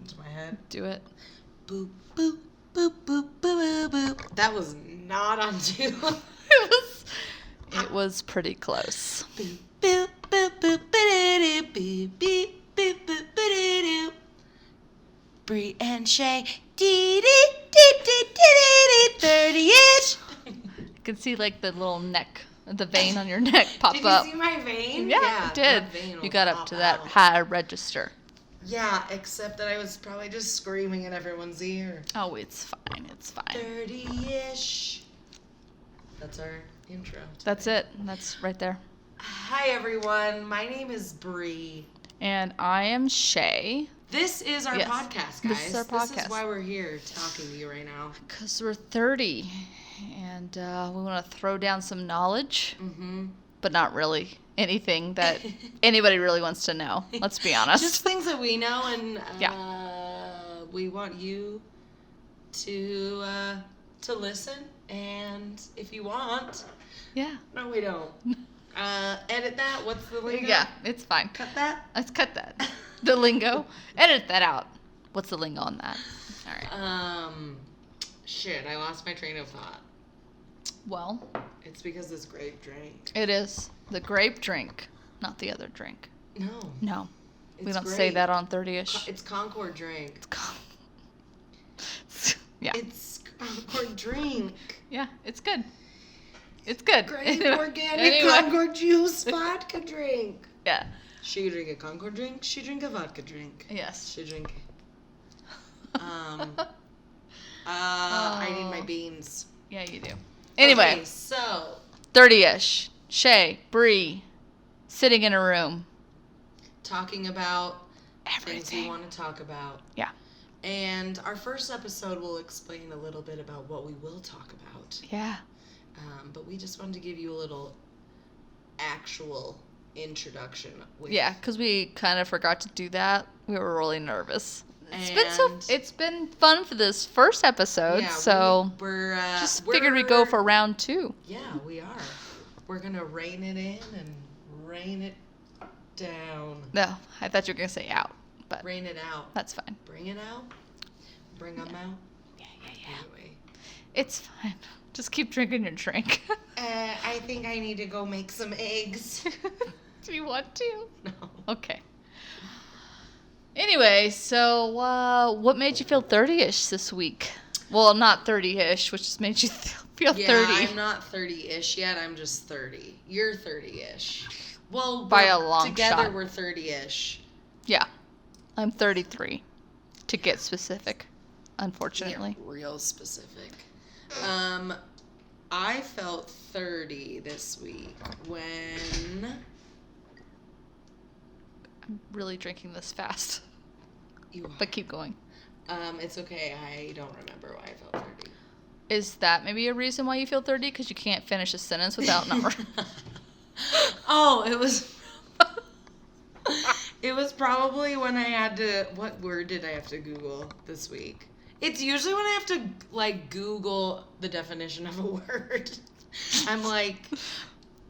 Into my head. Do it. Boop, boop, boop, boop, boop, boop. That was not on two. It was pretty close. Boop, boop, boop, boop, boop, boop, boop, boop, boop, boop. Brie and Shay, 30-ish. You can see like the little neck, the vein on your neck pop Did up. you see my vein? Yeah, it did. that vein will You got up pop to that out. high register. Yeah, except that I was probably just screaming in everyone's ear. Oh, it's fine. It's fine. 30-ish. That's our intro. That's it. That's right there. Hi, everyone. My name is Brie. And I am Shay. This is our Yes. podcast, guys. This is our podcast. This is why we're here talking to you right now. Because we're 30. And we want to throw down some knowledge. Mm-hmm. But not really anything that anybody really wants to know. Let's be honest. Just things that we know, and Yeah. we want you to listen. And if you want, Yeah. no, we don't. Edit that. What's the lingo? Yeah, it's fine. Cut that. Let's cut that. The lingo. Edit that out. What's the lingo on that? All right. Shit, I lost my train of thought. Well, It's because this grape drink. it is the grape drink, not the other drink. No. No, we It's don't say grape. that on 30-ish. It's Concord drink. Yeah. It's Concord drink. Yeah, it's good. It's good. Great Anyway. organic Concord juice vodka drink. Yeah. She drink a Concord drink. She drink a vodka drink. Yes. She drink. I need my beans. Yeah, you do. Anyway, Okay, so 30-ish. Shay, Brie, sitting in a room. talking about things we Everything. want to talk about. Yeah. And our first episode will explain a little bit about what we will talk about. Yeah. But we just wanted to give you a little actual introduction. With Yeah, because we kind of forgot to do that. We were really nervous. And It's been fun for this first episode, yeah, so we're just figured we'd go for round 2. Yeah, we are. We're gonna rein it in and rein it down. No, I thought you were gonna say out, but Rein it out. that's fine. Bring it out. Bring them out. Yeah. Anyway, It's fine. Just keep drinking your drink. I think I need to go make some eggs. Do you want to? No. Okay. Anyway, so what made you feel 30-ish this week? Well, not 30-ish, which just made you feel 30. Yeah, I'm not 30-ish yet. I'm just 30. You're 30-ish. Well, By a long together shot. we're 30-ish. Yeah. I'm 33, to get specific, unfortunately. Yeah, real specific. I felt 30 this week when... I'm really drinking this fast, You are. but keep going. It's okay. I don't remember why I felt 30. Is that maybe a reason why you feel 30? Because you can't finish a sentence without number. Oh, it was... It was probably when I had to... What word did I have to Google this week? It's usually when I have to, like, Google the definition of a word. I'm like...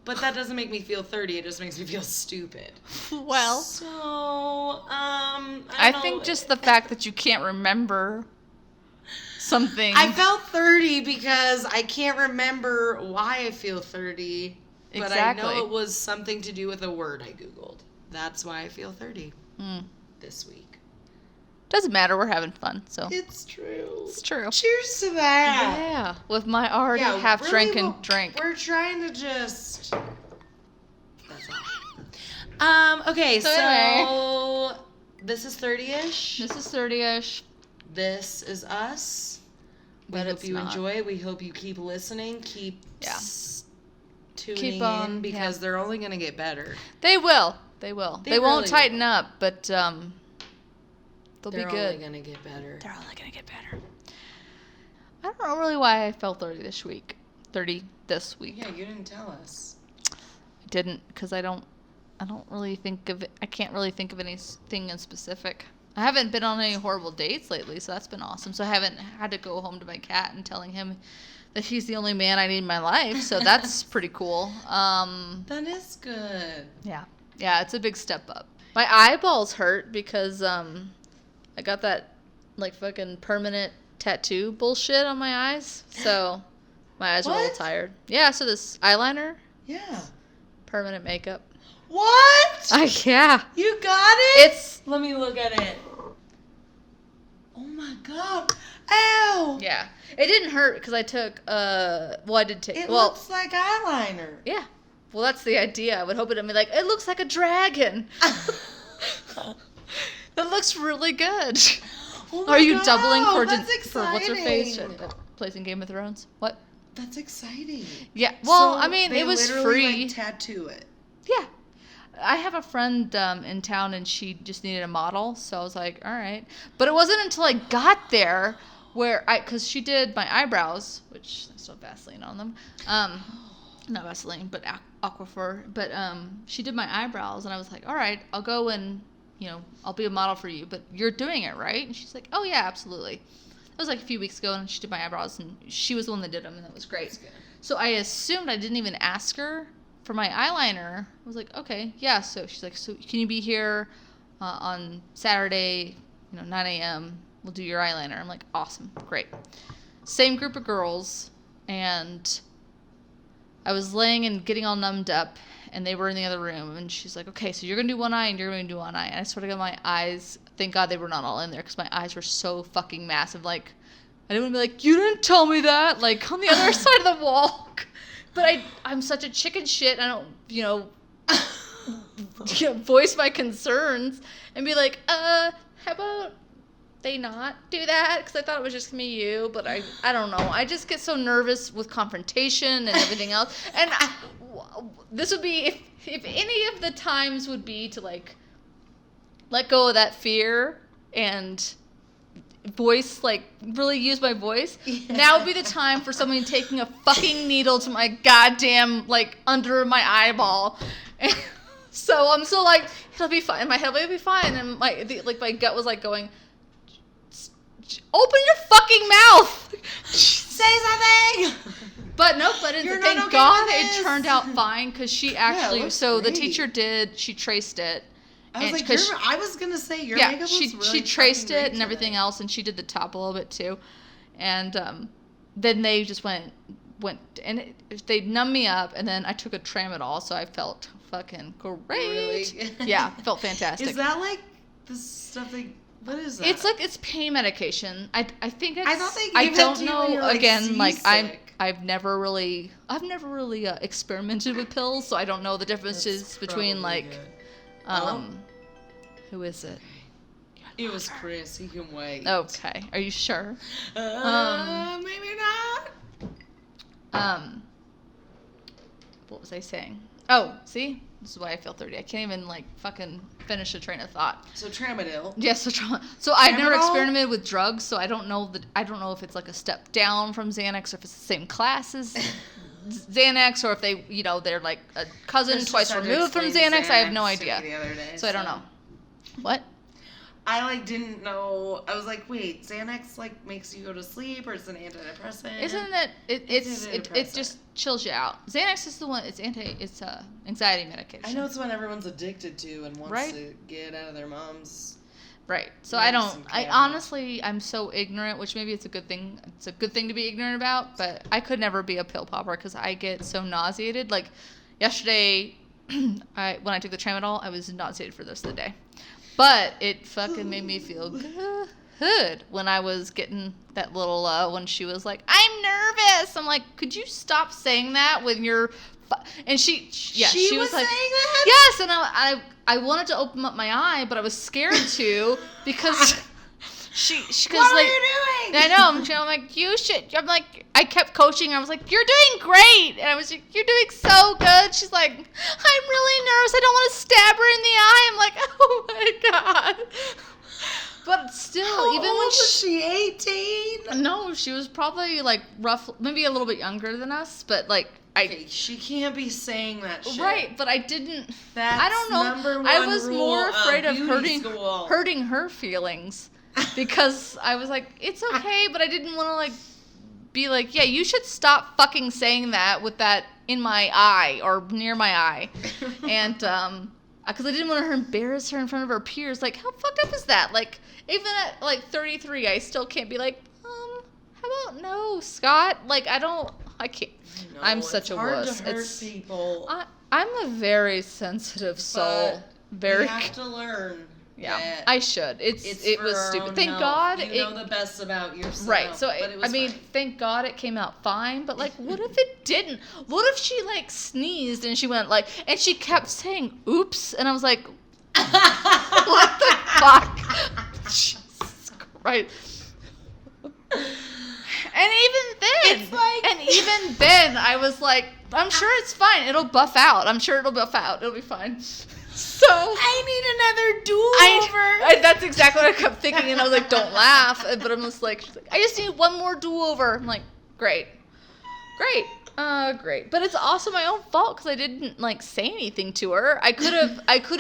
But that doesn't make me feel 30. It just makes me feel stupid. Well, So, I I don't think know. just the fact that you can't remember something. I felt 30 because I can't remember why I feel 30. But Exactly. I know it was something to do with a word I Googled. That's why I feel 30 this week. Doesn't matter. We're having fun, so It's true. it's true. Cheers to that. Yeah, with my already Yeah, half really, drinking we'll- drink. We're trying to just... That's all. Okay, So so anyway. this is 30-ish. This is 30-ish. This is us. We But hope it's you not. enjoy it. We hope you keep listening. Keep Yeah. tuning Keep in on, because yeah. they're only going to get better. They will. They will. They They won't really tighten up, but they'll They're be good. only going to get better. They're only gonna get better. I don't know really why I felt 30 this week. 30 this week. Yeah, you didn't tell us. I didn't, because I don't really think of it. I can't really think of anything in specific. I haven't been on any horrible dates lately, so that's been awesome. So I haven't had to go home to my cat and telling him that he's the only man I need in my life. So that's pretty cool. That is good. Yeah. Yeah, it's a big step up. My eyeballs hurt because I got that like fucking permanent tattoo bullshit on my eyes. So my eyes are a little tired. Yeah, so this eyeliner. Yeah. Permanent makeup. What? Yeah. You got it? It's... Let me look at it. Oh my god. Ow. Yeah. It didn't hurt because I took, I did take... It looks like eyeliner. Yeah. Well, that's the idea. I would hope it would be like, it looks like a dragon. That looks really good. Oh my Are you god, doubling for what's her face? Plays in Game of Thrones? What? That's exciting. Yeah. Well, So I mean, they it was literally, free. like, tattoo it. Yeah. I have a friend in town, and she just needed a model, so I was like, all right. But it wasn't until I got there because she did my eyebrows, which I still have Vaseline on them. Not Vaseline, but Aquaphor. But she did my eyebrows, and I was like, all right, I'll go and, I'll be a model for you, but you're doing it, right? And she's like, oh, yeah, absolutely. It was like a few weeks ago, and she did my eyebrows, and she was the one that did them, and that was great. So I assumed, I didn't even ask her for my eyeliner. I was like, okay, yeah. So she's like, so can you be here on Saturday, 9 a.m.? We'll do your eyeliner. I'm like, awesome, great. Same group of girls, and I was laying and getting all numbed up, and they were in the other room, and she's like, okay, so you're going to do one eye, and you're going to do one eye. And I sort of got my eyes, thank God they were not all in there, because my eyes were so fucking massive. Like, I didn't want to be like, you didn't tell me that, like, on the other side of the wall. But I'm such a chicken shit, I don't, voice my concerns and be like, how about they not do that? Because I thought it was just going to be you, but I don't know. I just get so nervous with confrontation and everything else. And this would be, if any of the times would be to, like, let go of that fear and voice, like, really use my voice, now would be the time for someone taking a fucking needle to my goddamn, like, under my eyeball. And so I'm still like, it'll be fine. My head will be fine. And my gut was like going, open your fucking mouth. Say something. But no, thank God it turned out fine, because she actually, great. The teacher she traced it. I was like, I was going to say, your makeup was really she traced it and everything else, and she did the top a little bit too. And then they just went and they numbed me up, and then I took a tramadol, so I felt fucking great. Really? Yeah, felt fantastic. Is that like the stuff what is that? It's pain medication. I think it's... I thought they gave it to you when you were, like, seasick. I've never really experimented with pills, so I don't know the differences between, like... Good. Who is it? It was Chris. He can wait. Okay. Are you sure? Maybe not. What was I saying? Oh, see? This is why I feel 30. I can't even, like, fucking finish a train of thought. So tramadol. Yes, so I've never experimented with drugs, so I don't know if it's like a step down from Xanax, or if it's the same class as Xanax, or if they, they're like a cousin twice removed from Xanax. I have no idea. The other day, so I don't know. What? I didn't know. I was like, wait, Xanax makes you go to sleep, or it's an antidepressant? Isn't it? It just chills you out. Xanax is the one. It's anxiety medication. I know it's one everyone's addicted to and wants to get out of their mom's. Right. So I honestly, I'm so ignorant, which maybe it's a good thing. It's a good thing to be ignorant about, but I could never be a pill popper because I get so nauseated. Like yesterday, when I took the tramadol, I was nauseated for the rest of the day. But it fucking made me feel good when I was getting that little, when she was like, I'm nervous. I'm like, could you stop saying that when you're, and she was like, saying that? yes. And I wanted to open up my eye, but I was scared to because what are you doing? I know. I'm like, you should. I'm like, I kept coaching. I was like, you're doing great. And I was like, you're doing so good. She's like, I'm really nervous. I don't want to stab her in the eye. I'm like, oh my God. But still, How even old when was she? 18? No, she was probably like maybe a little bit younger than us, but like Okay, she can't be saying that shit. Right, but I didn't. That's I don't know. number one I was rule more afraid of school. hurting her feelings because I was like, it's okay, but I didn't want to like be like, yeah, you should stop fucking saying that with that in my eye or near my eye, and because I didn't want to embarrass her in front of her peers. Like, how fucked up is that? Like, even at like 33, I still can't be like, how about no, Scott? Like, I can't. No, I'm such a wuss. To hurt people. I'm a very sensitive soul. Very. You have to learn. Yeah, I should. It was stupid. Thank God. You know the best about yourself. Right. So fine. thank God it came out fine. But like, what if it didn't? What if she like sneezed and she went like, and she kept saying "oops," and I was like, what the fuck? Jesus Christ. And even then, I was like, I'm sure it's fine. It'll buff out. It'll be fine. So I need another do-over. That's exactly what I kept thinking, and I was like, don't laugh. But I'm just like, I just need one more do-over. I'm like, great. But it's also my own fault because I didn't like say anything to her. I could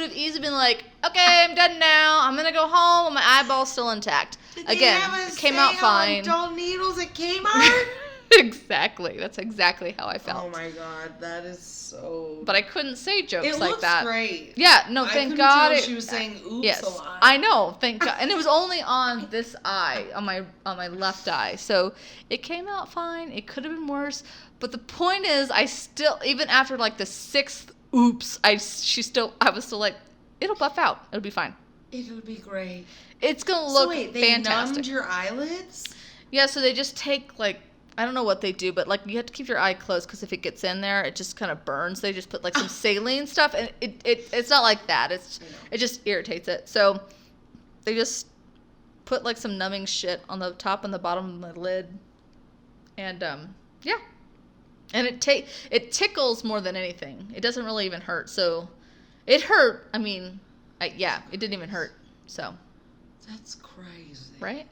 have easily been like, okay, I'm done now. I'm gonna go home. My eyeball's still intact. Again, it came out fine. Dull needles at Kmart. Exactly. That's exactly how I felt. Oh my God, that is so. But I couldn't say jokes it like that. It looks great. Yeah. No. Thank God. She was saying "oops" yes, a lot. I know. Thank God. And it was only on this eye, on my left eye. So it came out fine. It could have been worse. But the point is, I still, even after like the 6th oops, I was still like, it'll buff out. It'll be fine. It'll be great. It's gonna look they fantastic. numbed your eyelids? Yeah. So they just take like. I don't know what they do, but like you have to keep your eye closed because if it gets in there, it just kind of burns. They just put like some saline stuff, and it's not like that. It just irritates it. So they just put like some numbing shit on the top and the bottom of my lid, and yeah, and it tickles more than anything. It doesn't really even hurt. So it hurt. I mean, it didn't even hurt. So that's crazy, right?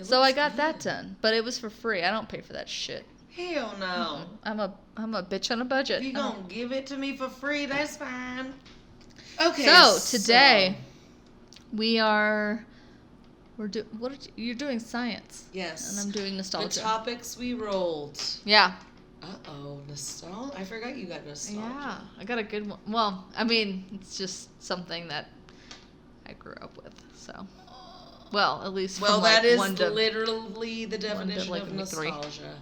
So I got that done, but it was for free. I don't pay for that shit. Hell no. Mm-mm. I'm a bitch on a budget. If you gonna give it to me for free, that's fine. Okay. So today you're doing science. Yes. And I'm doing nostalgia. The topics we rolled. Yeah. Nostalgia. I forgot you got nostalgia. Yeah, I got a good one. Well, I mean, it's just something that I grew up with. So. Well, at least from that is to, literally the definition like of nostalgia.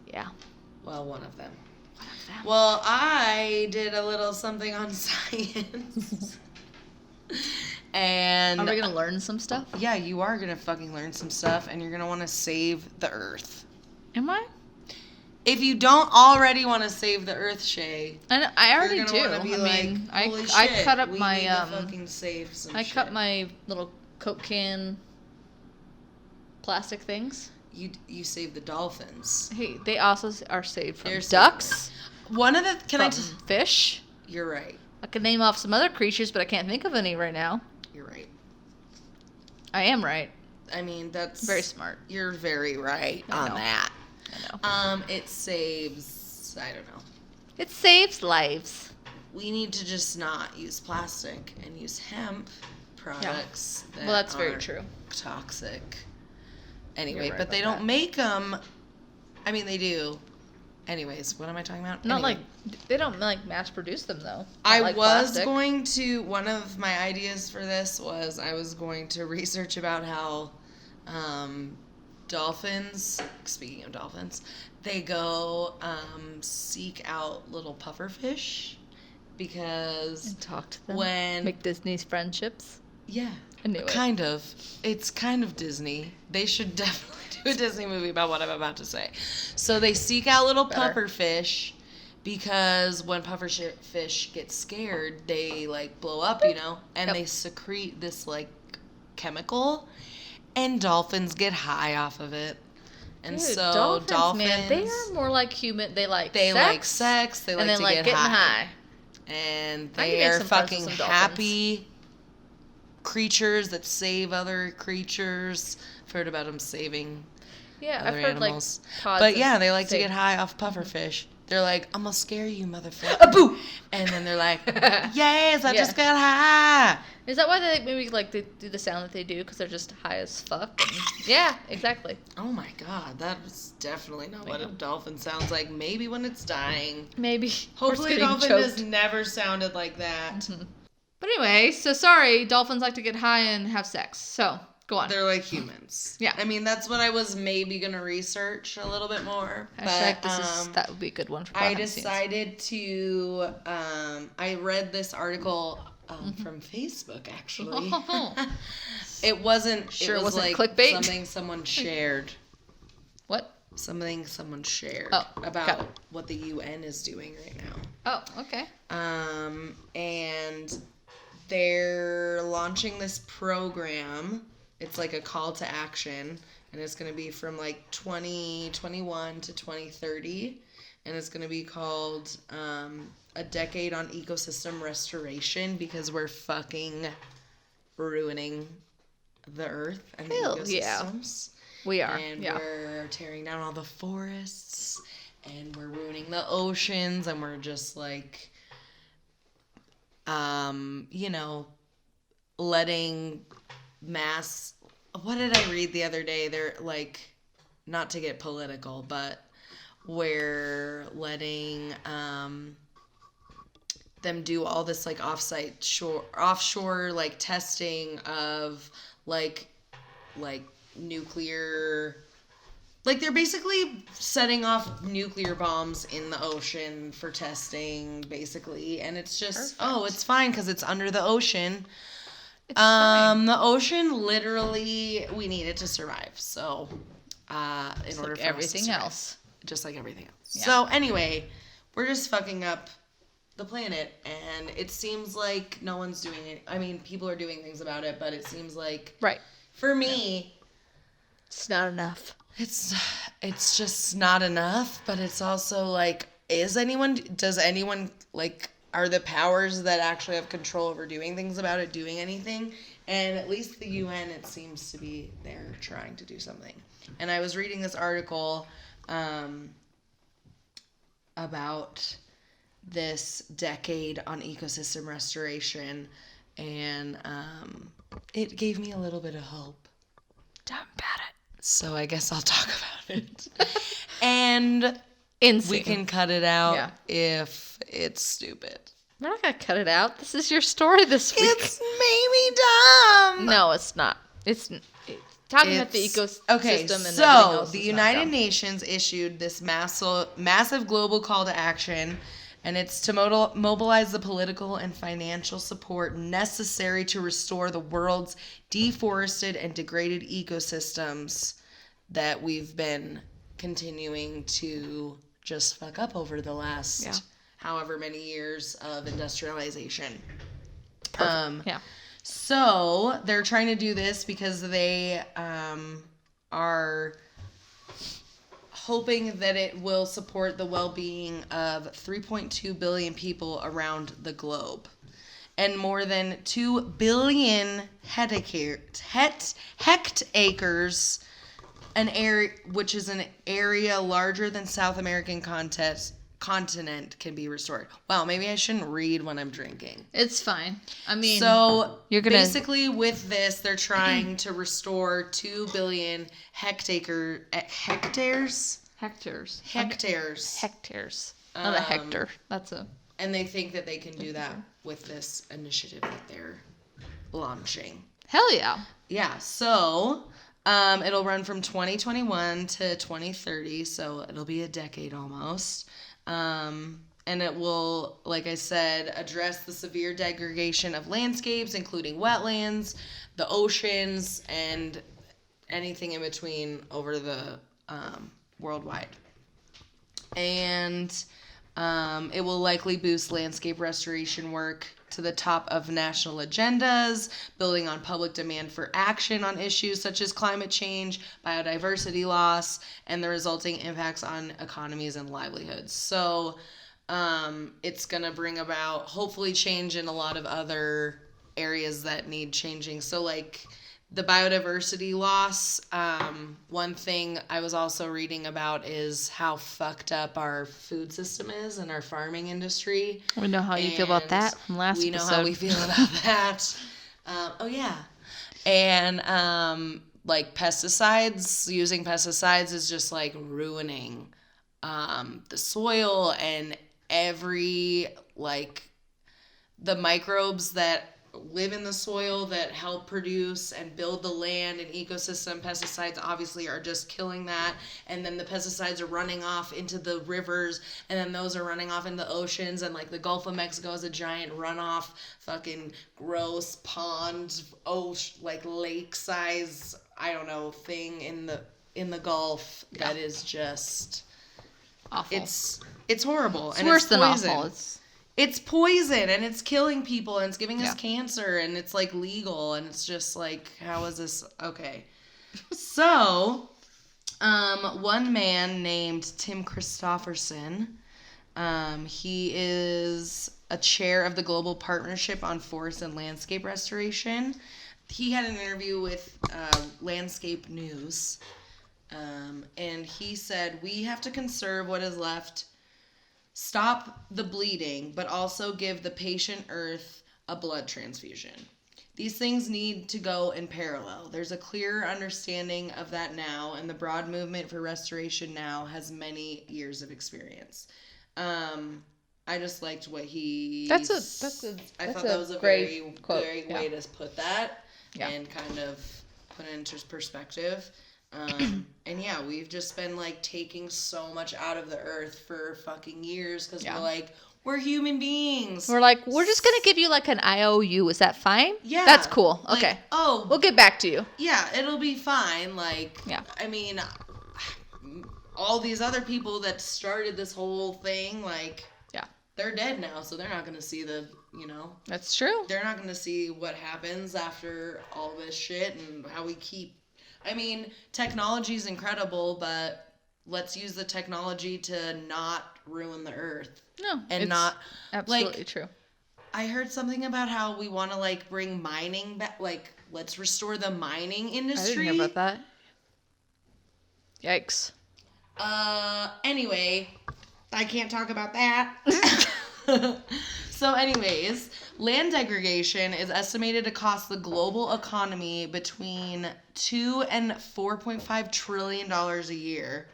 Yeah. Well, one of them. Well, I did a little something on science. And are we going to learn some stuff? Yeah, you are going to fucking learn some stuff, and you're going to want to save the Earth. Am I? If you don't already want to save the Earth, Shay, I already do. I cut up my fucking save some I cut my little Coke can plastic things. You save the dolphins. Hey, they also are saved from ducks. One of the fish. You're right. I can name off some other creatures, but I can't think of any right now. You're right. I am right. I mean, that's very smart. You're very right on that. I know. It saves. I don't know. It saves lives. We need to just not use plastic and use hemp products. Yeah. That's very true. Toxic. Anyway, right but they don't make them. I mean, they do. Anyways, what am I talking about? Not like they don't like mass produce them though. I was going to. One of my ideas for this was I was going to research about how dolphins. Speaking of dolphins, they go seek out little pufferfish because and talk to them. Make Disney's friendships. Yeah. I knew it. Kind of. It's kind of Disney. They should definitely do a Disney movie about what I'm about to say. So they seek out little pufferfish because when pufferfish get scared, they like blow up, and they secrete this like chemical, and dolphins get high off of it. And dude, so dolphins, man, they are more like human. They like sex. They like to get high. And they are fucking happy. creatures that save other creatures. I've heard about them saving Yeah, other I've heard animals. like pods. But yeah, they like to get high off pufferfish. They're like, I'm gonna scare you, motherfucker. Boo! And then they're like, yes, I just got high. Is that why they maybe like they do the sound that they do? Because they're just high as fuck? Yeah, exactly. Oh my god, that was definitely not what a dolphin sounds like. Maybe when it's dying. Maybe. Hopefully a dolphin has never sounded like that. Mm-hmm. But anyway, so sorry, dolphins like to get high and have sex. So, go on. They're like humans. Yeah. I mean, that's what I was maybe going to research a little bit more. That would be a good one for I decided to, I read this article from Facebook, actually. It wasn't like clickbait? something someone shared. What? Something someone shared about what the UN is doing right now. Oh, okay. And they're launching this program. It's like a call to action, and it's going to be from like 2021 to 2030, and it's going to be called A Decade on Ecosystem Restoration, because we're fucking ruining the earth and the ecosystems. Yeah. We are. And we're tearing down all the forests, and we're ruining the oceans, and we're just like, letting mass. What did I read the other day? They're like, not to get political, but we're letting them do all this like offshore like testing of like nuclear. Like, they're basically setting off nuclear bombs in the ocean for testing, basically. And it's just, it's fine because it's under the ocean. It's fine. The ocean, literally, we need it to survive. So, in order for everything else. Just like everything else. Yeah. So, anyway, we're just fucking up the planet. And it seems like no one's doing it. I mean, people are doing things about it, but it seems like, for me, it's not enough. It's just not enough, but it's also like, does anyone, like, are the powers that actually have control over doing things about it doing anything? And at least the UN, it seems to be, they're trying to do something. And I was reading this article about this decade on ecosystem restoration, and it gave me a little bit of hope. Damn about it. So I guess I'll talk about it. And Insane. We can cut it out if it's stupid. We're not going to cut it out. This is your story this week. It's maybe dumb. No, it's not. It's talking about the ecosystem and everything else. So the United Nations issued this massive global call to action, and it's to mobilize the political and financial support necessary to restore the world's deforested and degraded ecosystems that we've been continuing to just fuck up over the last however many years of industrialization. So they're trying to do this because they are hoping that it will support the well-being of 3.2 billion people around the globe, and more than 2 billion hectares, an area which is an area larger than South American continent can be restored. Wow, maybe I shouldn't read when I'm drinking. It's fine. I mean, so basically with this, they're trying to restore 2 billion hectares. Hectares. Not a hectare. That's a. And they think that they can do that with this initiative that they're launching. Hell yeah. Yeah. So, it'll run from 2021 to 2030. So it'll be a decade almost. And it will, like I said, address the severe degradation of landscapes, including wetlands, the oceans, and anything in between over the worldwide. And it will likely boost landscape restoration work to the top of national agendas, building on public demand for action on issues such as climate change, biodiversity loss, and the resulting impacts on economies and livelihoods. So it's going to bring about, hopefully, change in a lot of other areas that need changing. So like the biodiversity loss, one thing I was also reading about is how fucked up our food system is and our farming industry. We know how you feel about that from last episode. We know how we feel about that. Oh yeah. And like pesticides, using pesticides is just like ruining the soil and every like the microbes that live in the soil that help produce and build the land and ecosystem. Pesticides obviously are just killing that, and then the pesticides are running off into the rivers, and then those are running off into the oceans, and like the Gulf of Mexico is a giant runoff fucking gross pond, like lake size, I don't know, thing in the Gulf that is just awful. It's horrible. It's and worse it's than poison. awful. It's poison, and it's killing people, and it's giving us cancer, and it's like legal, and it's just like, how is this okay? So, one man named Tim Christopherson, he is a chair of the Global Partnership on Forest and Landscape Restoration. He had an interview with Landscape News, and he said, "We have to conserve what is left, stop the bleeding, but also give the patient Earth a blood transfusion. These things need to go in parallel. There's a clearer understanding of that now, and the broad movement for restoration now has many years of experience." I just liked what he. I thought that was a very great way to put that, and kind of put it into perspective. And yeah, we've just been like taking so much out of the earth for fucking years because we're like, we're human beings. We're like, we're just going to give you like an IOU. Is that fine? Yeah. That's cool. Okay. Like, oh. We'll get back to you. Yeah, it'll be fine. Like, I mean, all these other people that started this whole thing, like, they're dead now, so they're not going to see the, That's true. They're not going to see what happens after all this shit and how we keep. I mean, technology is incredible, but let's use the technology to not ruin the earth. No, and it's not absolutely true. I heard something about how we want to like bring mining back. Like, let's restore the mining industry. I didn't know about that. Yikes. Anyway, I can't talk about that. So anyways, land degradation is estimated to cost the global economy between $2 and $4.5 trillion a year,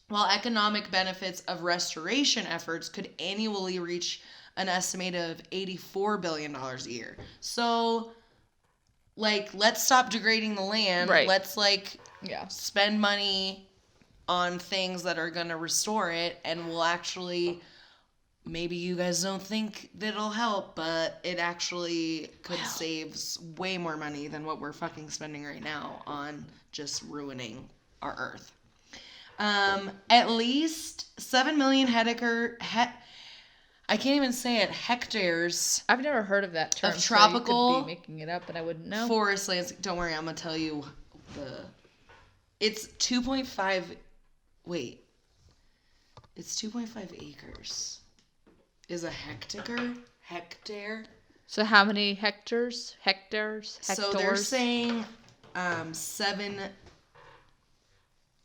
while economic benefits of restoration efforts could annually reach an estimated of $84 billion a year. So, like, let's stop degrading the land. Right. Let's, like, spend money on things that are going to restore it, and we'll actually... Maybe you guys don't think that it'll help, but it actually could save way more money than what we're fucking spending right now on just ruining our Earth. At least 7 million hectares. I can't even say it. Hectares. I've never heard of that term. Of tropical. So you could be making it up, but I wouldn't know. Forest lands. Don't worry, I'm gonna tell you It's 2.5. Wait. It's 2.5 acres. Is a hectare? So how many hectares? Hectares? So they're saying 7.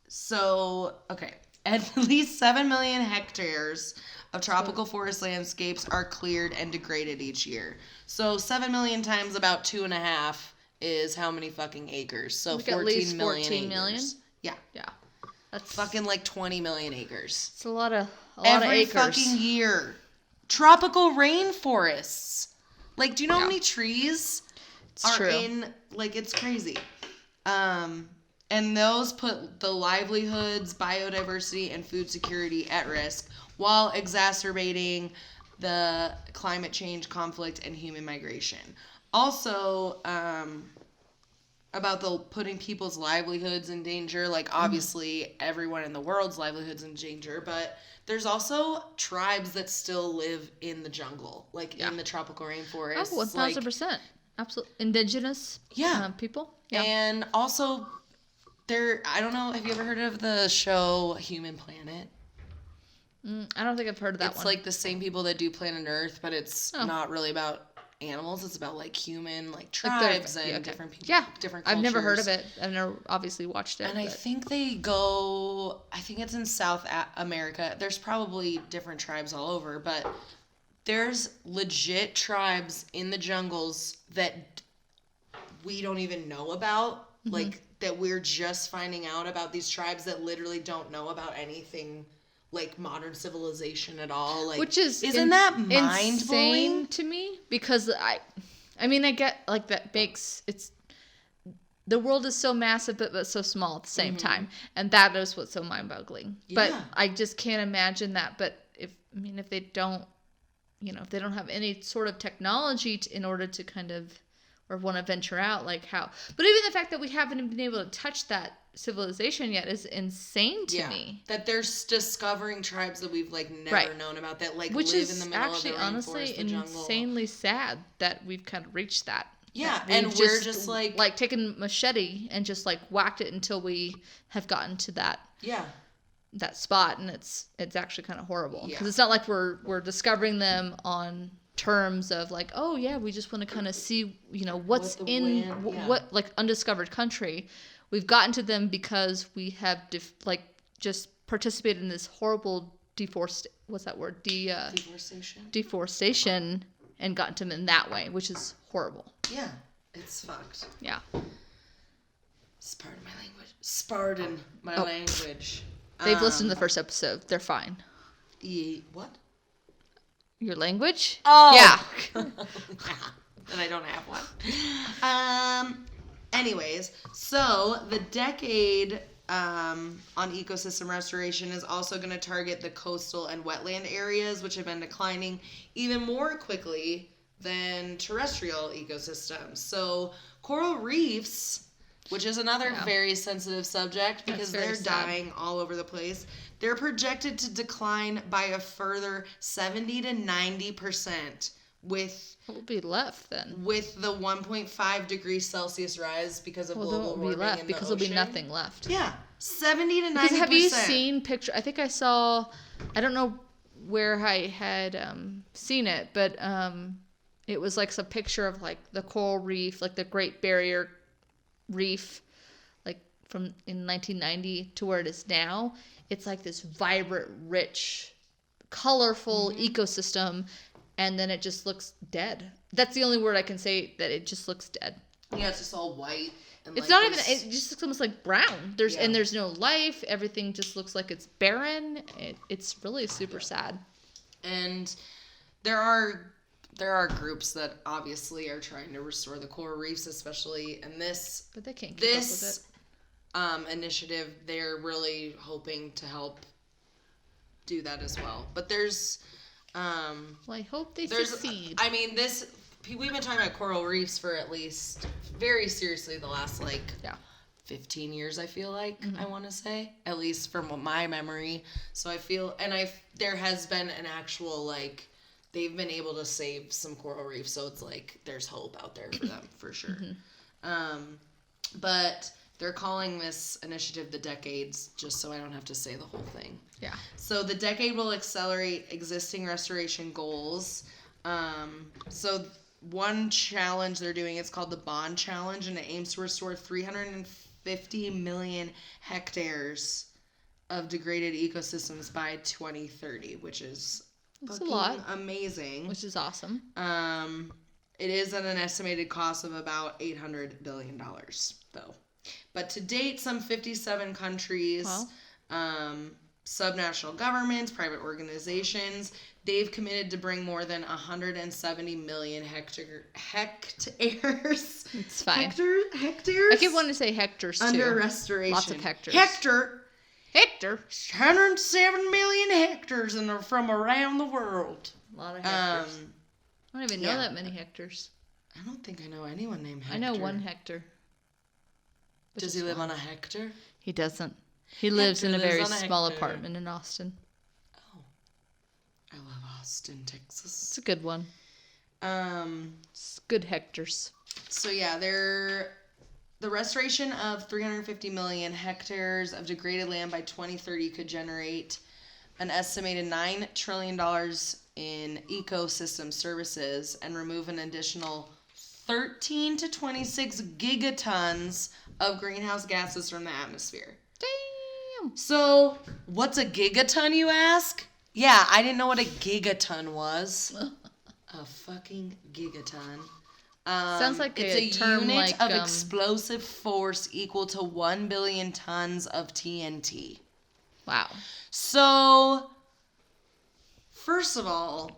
So, okay. At least 7 million hectares of tropical forest landscapes are cleared and degraded each year. So 7 million times about 2.5 is how many fucking acres? So like 14 at least million 14 acres. million? Yeah. Yeah. That's fucking like 20 million acres. It's a lot of acres. Every fucking year. Tropical rainforests. Like, do you know how many trees are in? Like, it's crazy. And those put the livelihoods, biodiversity, and food security at risk while exacerbating the climate change, conflict, and human migration. Also, about the putting people's livelihoods in danger. Like, obviously, everyone in the world's livelihoods in danger, but there's also tribes that still live in the jungle, like in the tropical rainforest. Oh, 1,000%. Absolutely. Indigenous people. Yeah. And also, I don't know, have you ever heard of the show Human Planet? I don't think I've heard of that one. It's like the same people that do Planet Earth, but it's not really about animals. It's about like human like Like tribes and different people, different cultures. I've never heard of it. I've never obviously watched it. And I think I think it's in South America. There's probably different tribes all over, but there's legit tribes in the jungles that we don't even know about. Like, that we're just finding out about, these tribes that literally don't know about anything like modern civilization at all. Like, which is isn't that insane mind-blowing to me? Because I mean, I get like that makes the world is so massive but so small at the same time, and that is what's so mind-boggling. But I just can't imagine that. But if they don't, if they don't have any sort of technology in order to kind of, or want to venture out, like how. But even the fact that we haven't been able to touch that civilization yet is insane to me. That they're discovering tribes that we've like never known about, that like which live is in the middle of the rainforest, honestly the jungle. Insanely sad that we've kind of reached that. Yeah, and we're just like taken machete and just like whacked it until we have gotten to that that spot, and it's actually kind of horrible because it's not like we're discovering them on terms of like, oh yeah, we just want to kind of see what's in what like undiscovered country. We've gotten to them because we have just participated in this horrible deforestation and gotten to them in that way, which is horrible. Yeah, it's fucked. Yeah. Pardon my language. They've listened to the first episode. They're fine. What? Your language? Oh. Yeah. And I don't have one. Anyways, so the decade on ecosystem restoration is also going to target the coastal and wetland areas, which have been declining even more quickly than terrestrial ecosystems. So coral reefs, which is another very sensitive subject because they're dying all over the place. They're projected to decline by a further 70 to 90% with what will be left then? With the 1.5 degrees Celsius rise because of global warming in the because ocean. there'll be nothing left. Yeah, 70 to 90%. Because have you seen picture? I think I saw. I don't know where I had seen it, but it was like some picture of like the coral reef, like the Great Barrier Reef, like from in 1990 to where it is now. It's like this vibrant, rich, colorful ecosystem, and then it just looks dead. That's the only word I can say, that it just looks dead. Yeah, it's just all white. And it's not even. It just looks almost like brown. There's no life. Everything just looks like it's barren. It's really super sad. And there are groups that obviously are trying to restore the coral reefs, especially in this. But they can't keep up with it. Initiative, they're really hoping to help do that as well. But there's well, I hope they succeed. I mean, we've been talking about coral reefs for at least very seriously the last 15 years, I feel like. I want to say, at least from my memory. So I feel, there has been an actual they've been able to save some coral reefs, so it's like there's hope out there for them for sure. But they're calling this initiative the Decades, just so I don't have to say the whole thing. Yeah. So the decade will accelerate existing restoration goals. So one challenge they're doing, it's called the Bond Challenge, and it aims to restore 350 million hectares of degraded ecosystems by 2030, which is a lot. Amazing. Which is awesome. It is at an estimated cost of about $800 billion, though. But to date, some 57 countries, subnational governments, private organizations, they've committed to bring more than 170 million hectares. It's fine. Hectares? I keep wanting to say hectares, too. Under restoration. Lots of hectares. Hector. 107 million hectares from around the world. A lot of hectares. I don't even know that many hectares. I don't think I know anyone named Hector. I know one Hector. Does he live on a hectare? He doesn't. He lives in a very small apartment in Austin. Oh. I love Austin, Texas. It's a good one. It's good hectares. So yeah, the restoration of 350 million hectares of degraded land by 2030 could generate an estimated $9 trillion in ecosystem services and remove an additional 13 to 26 gigatons of greenhouse gases from the atmosphere. Damn. So, what's a gigaton, you ask? Yeah, I didn't know what a gigaton was. A fucking gigaton. Sounds like it's a term unit like, of explosive force equal to 1 billion tons of TNT. Wow. So, first of all,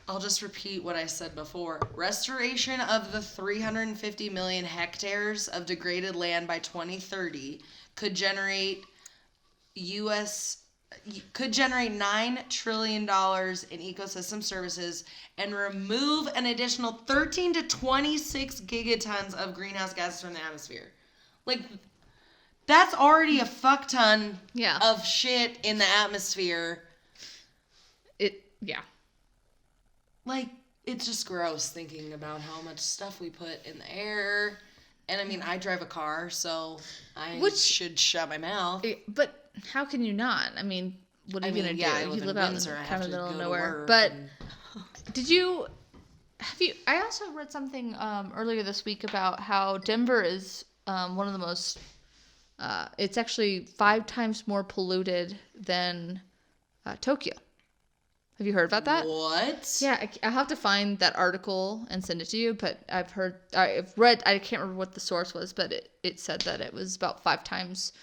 I'll just repeat what I said before. Restoration of the 350 million hectares of degraded land by 2030 could generate $9 trillion in ecosystem services and remove an additional 13 to 26 gigatons of greenhouse gases from the atmosphere. Like, that's already a fuck ton of shit in the atmosphere. Yeah. Like, it's just gross thinking about how much stuff we put in the air. And I mean, I drive a car, so I should shut my mouth. But how can you not? I mean, what are you going to do? I you live out in Windsor, kind of the middle of nowhere. But I also read something earlier this week about how Denver is one of the most, it's actually 5 times more polluted than Tokyo. Have you heard about that? What? Yeah, I'll have to find that article and send it to you, but I've read, I can't remember what the source was, but it said that it was about 5 times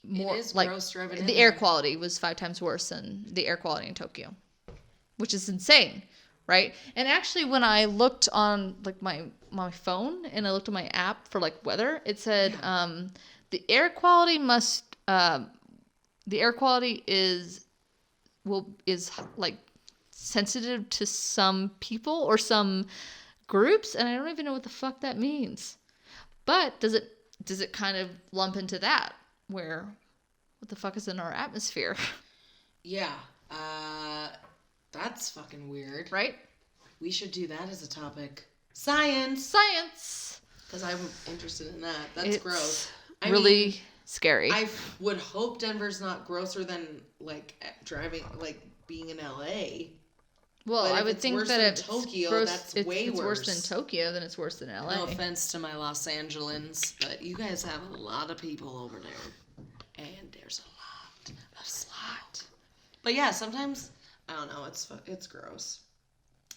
more, it is like, gross driving the air quality was 5 times worse than the air quality in Tokyo, which is insane, right? And actually, when I looked on, like, my phone, and I looked at my app for, like, weather, it said the air quality is like sensitive to some people or some groups, and I don't even know what the fuck that means. But does it kind of lump into that, where what the fuck is in our atmosphere? Yeah. That's fucking weird. Right? We should do that as a topic. Science. Because I'm interested in that. It's gross. I mean, scary. I would hope Denver's not grosser than, like, driving, like, being in LA. Well, I would think that if Tokyo, it's worse than Tokyo, then it's worse than LA. No offense to my Los Angelans, but you guys have a lot of people over there. And there's a lot of slot. But yeah, sometimes, I don't know, it's gross.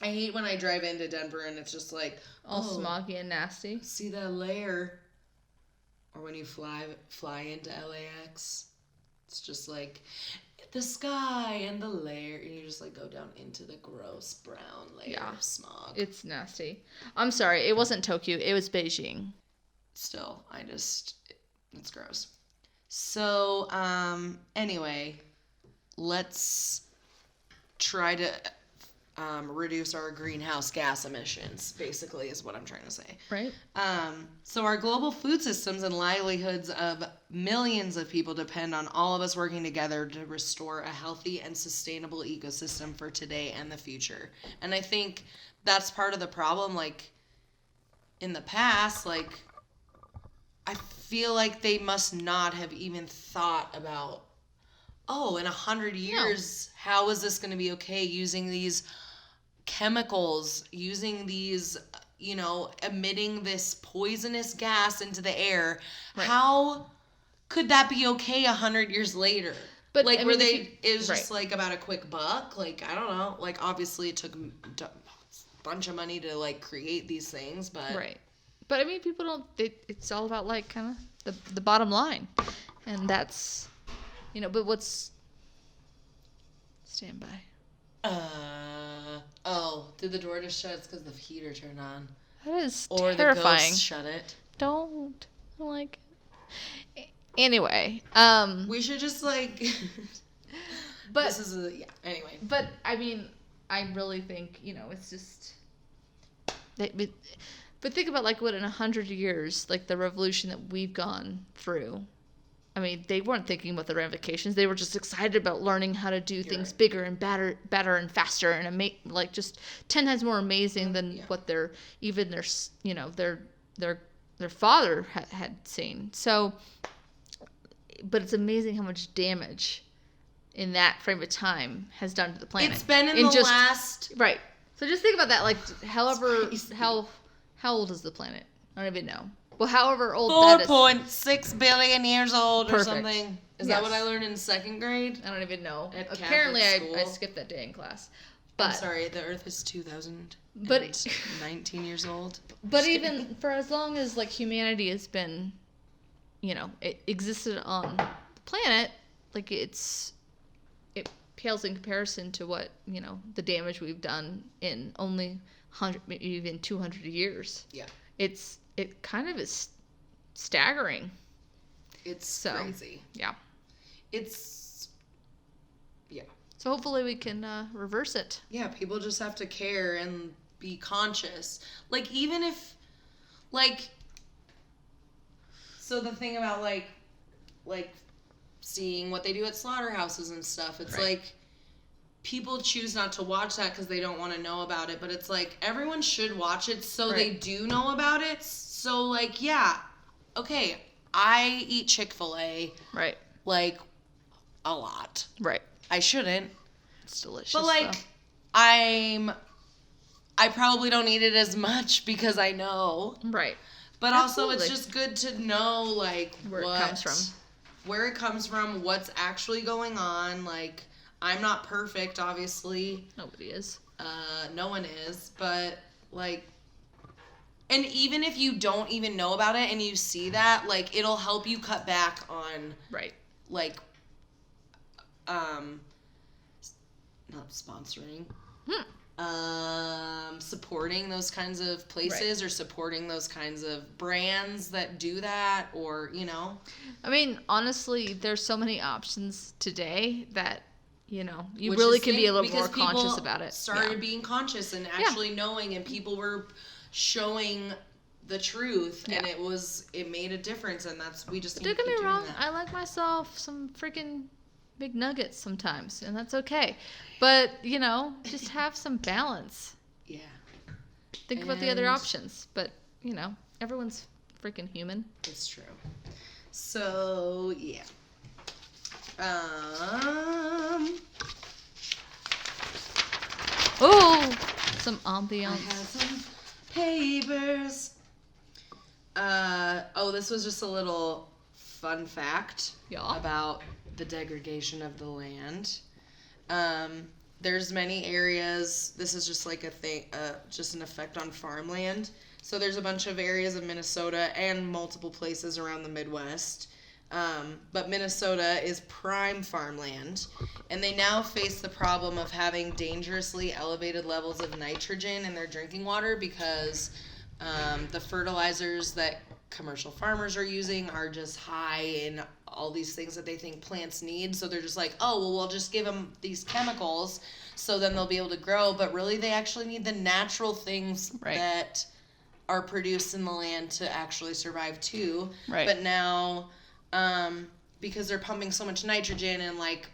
I hate when I drive into Denver and it's just like, all smoggy and nasty. See that layer? Or when you fly into LAX, it's just like the sky and the layer, and you just like go down into the gross brown layer of smog. It's nasty. I'm sorry, it wasn't Tokyo, it was Beijing. Still, it's gross. So, anyway, let's try to reduce our greenhouse gas emissions, basically, is what I'm trying to say. Right. So our global food systems and livelihoods of millions of people depend on all of us working together to restore a healthy and sustainable ecosystem for today and the future. And I think that's part of the problem. Like, in the past, like, I feel like they must not have even thought about, in 100 years, how is this going to be okay using these chemicals, using these, emitting this poisonous gas into the air. Right. How could that be okay 100 years later? But like, it was just like about a quick buck. Like, I don't know. Like, obviously it took a bunch of money to like create these things, but right. But I mean, people don't. It's all about like kind of the bottom line, and that's, But what's stand by? Did the door just shut? It's because the heater turned on. That is or terrifying. The ghost shut it. Don't. I don't like it. Anyway, we should just like. But this is anyway. But I mean, I really think it's just. But think about like what in 100 years, like the revolution that we've gone through. I mean, they weren't thinking about the ramifications. They were just excited about learning how to do things bigger and better and faster and like just 10 times more amazing than what their father had seen. So, but it's amazing how much damage in that frame of time has done to the planet. It's been in the last... Right. So just think about that. Like, however... How old is the planet? I don't even know. Well, however old that is. 4.6 billion years old or Perfect. something. Is that what I learned in 2nd grade? I don't even know. At Apparently, Catholic I school. skipped that day in class. But, I'm sorry, the Earth is 2,000 but 19 years old. But even for as long as, like, humanity has been, you know, it existed on the planet, like, it pales in comparison to what, you know, the damage we've done in only 100, even 200 years. Yeah. It kind of is staggering. It's crazy. Yeah. Yeah. So hopefully we can reverse it. Yeah, people just have to care and be conscious. Like, even if, like, so the thing about, like seeing what they do at slaughterhouses and stuff, it's like, people choose not to watch that because they don't want to know about it, but it's like, everyone should watch it so they do know about it. So, like, yeah, okay, I eat Chick-fil-A. Right. Like, a lot. Right. I shouldn't. It's delicious. But, like, I probably don't eat it as much because I know. Right. But also, it's just good to know, like, where it comes from. Where it comes from, what's actually going on. Like, I'm not perfect, obviously. Nobody is. No one is. But, like, and even if you don't even know about it and you see that, like, it'll help you cut back on, like, not sponsoring, supporting those kinds of places or supporting those kinds of brands that do that, or, you know. I mean, honestly, there's so many options today that, you know, you really can be a little more conscious about it. Started being conscious and actually knowing, and people were showing the truth, and it made a difference, and we just need to keep doing that. Don't get me wrong, I like myself some freaking big nuggets sometimes, and that's okay. But, you know, just have some balance. Yeah. Think about the other options. But, you know, everyone's freaking human. It's true. So, yeah. Oh, some ambiance. I have some papers. This was just a little fun fact about the degradation of the land. There's many areas, this is just like a thing, just an effect on farmland. So there's a bunch of areas of Minnesota and multiple places around the Midwest. But Minnesota is prime farmland, and they now face the problem of having dangerously elevated levels of nitrogen in their drinking water because the fertilizers that commercial farmers are using are just high in all these things that they think plants need. So they're just like, oh, well, we'll just give them these chemicals so then they'll be able to grow. But really, they actually need the natural things that are produced in the land to actually survive too. Right. But now, because they're pumping so much nitrogen and like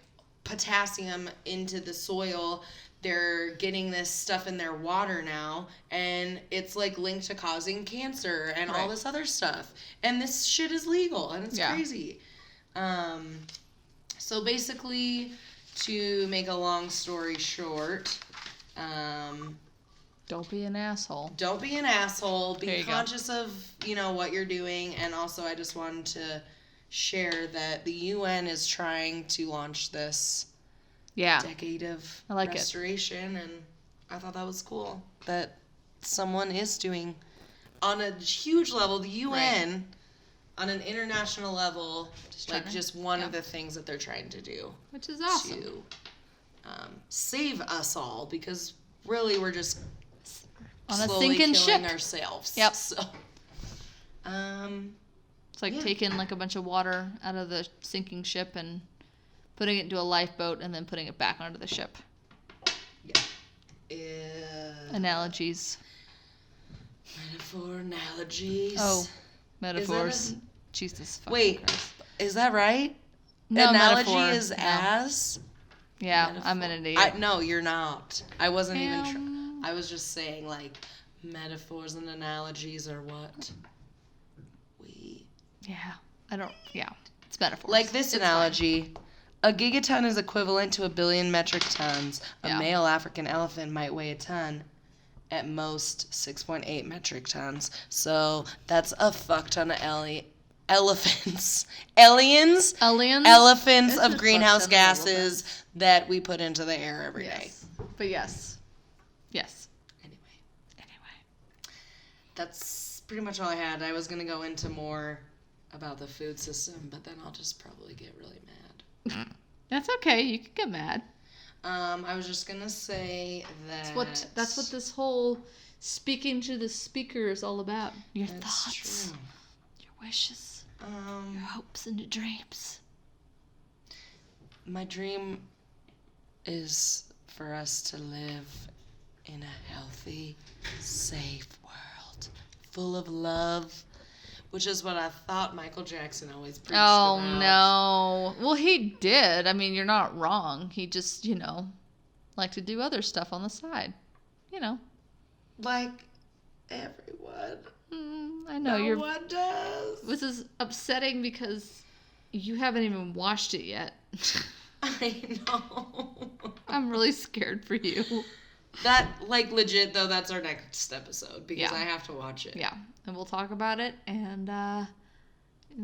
potassium into the soil, they're getting this stuff in their water now, and it's like linked to causing cancer and all this other stuff. And this shit is legal, and it's crazy. So basically, to make a long story short, don't be an asshole. Don't be an asshole. Be conscious of, you know, what you're doing. And also, I just wanted to share that the UN is trying to launch this decade of restoration, and I thought that was cool that someone is doing on a huge level, the UN on an international level, just one of the things that they're trying to do, which is awesome, to save us all, because really we're just on a sinking ship ourselves. Yep. So, it's like taking like a bunch of water out of the sinking ship and putting it into a lifeboat and then putting it back onto the ship. Analogies. Metaphor analogies. Oh, metaphors. Jesus fucking Christ. Is that right? No, analogy metaphor. is as? Yeah, metaphor. I'm an idiot. No, you're not. I wasn't even I was just saying, like, metaphors and analogies are what we... Yeah. It's metaphors. Like this analogy. A gigaton is equivalent to 1 billion metric tons. A Yeah. male African elephant might weigh a ton. At most 6.8 metric tons. So that's a fuck ton of elephants. Aliens? Aliens? Elephants It's of a greenhouse fuck ton of gases that we put into the air every day. Yes. But yes. Yes. Anyway. That's pretty much all I had. I was going to go into more about the food system, but then I'll just probably get really mad. That's okay. You can get mad. I was just going to say that... That's what this whole speaking to the speaker is all about. Your That's thoughts. true. Your wishes. Your hopes and your dreams. My dream is for us to live in a healthy, safe world, full of love, which is what I thought Michael Jackson always preached Oh, about. no. Well, he did. I mean, you're not wrong. He just, liked to do other stuff on the side. Like everyone. I know No one does. This is upsetting because you haven't even watched it yet. I know. I'm really scared for you. That, legit, though, that's our next episode because Yeah. I have to watch it. Yeah, and we'll talk about it and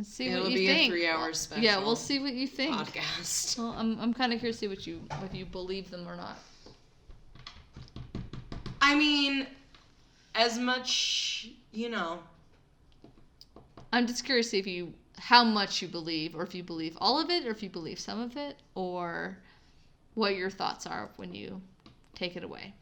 see It'll what you be think. a 3-hour special. Yeah, we'll see what you think. Podcast. Well, I'm kind of curious to see if you believe them or not. I mean, as much, I'm just curious to see how much you believe, or if you believe all of it, or if you believe some of it, or what your thoughts are when you take it away.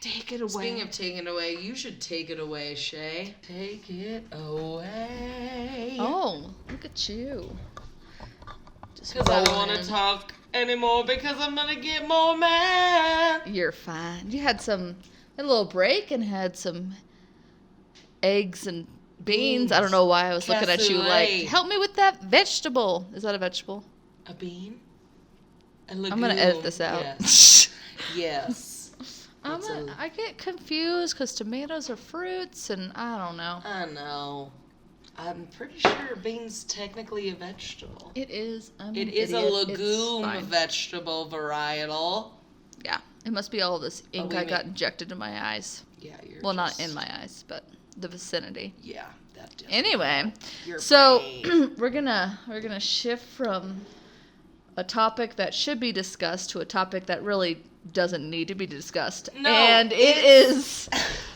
Take it away. Speaking of taking it away, you should take it away, Shay. Take it away. Oh, look at you. Just Because I don't want rolling to in. talk anymore because I'm going to get more mad. You're fine. You had a little break and had some eggs and beans. I don't know why I was looking at you like, Cassoulet. help me with that vegetable. Is that a vegetable? A bean? A legume. I'm going to edit this out. Yes. Yes. I get confused because tomatoes are fruits and I don't know. I know. I'm pretty sure bean's technically a vegetable. It is. It is a legume vegetable varietal. Yeah. It must be all of this ink we I got may- injected in my eyes. Yeah, you're Well, just, not in my eyes, but the vicinity. Yeah, that definitely. Anyway, Your so brain. we're gonna shift from a topic that should be discussed to a topic that really doesn't need to be discussed. No, and it is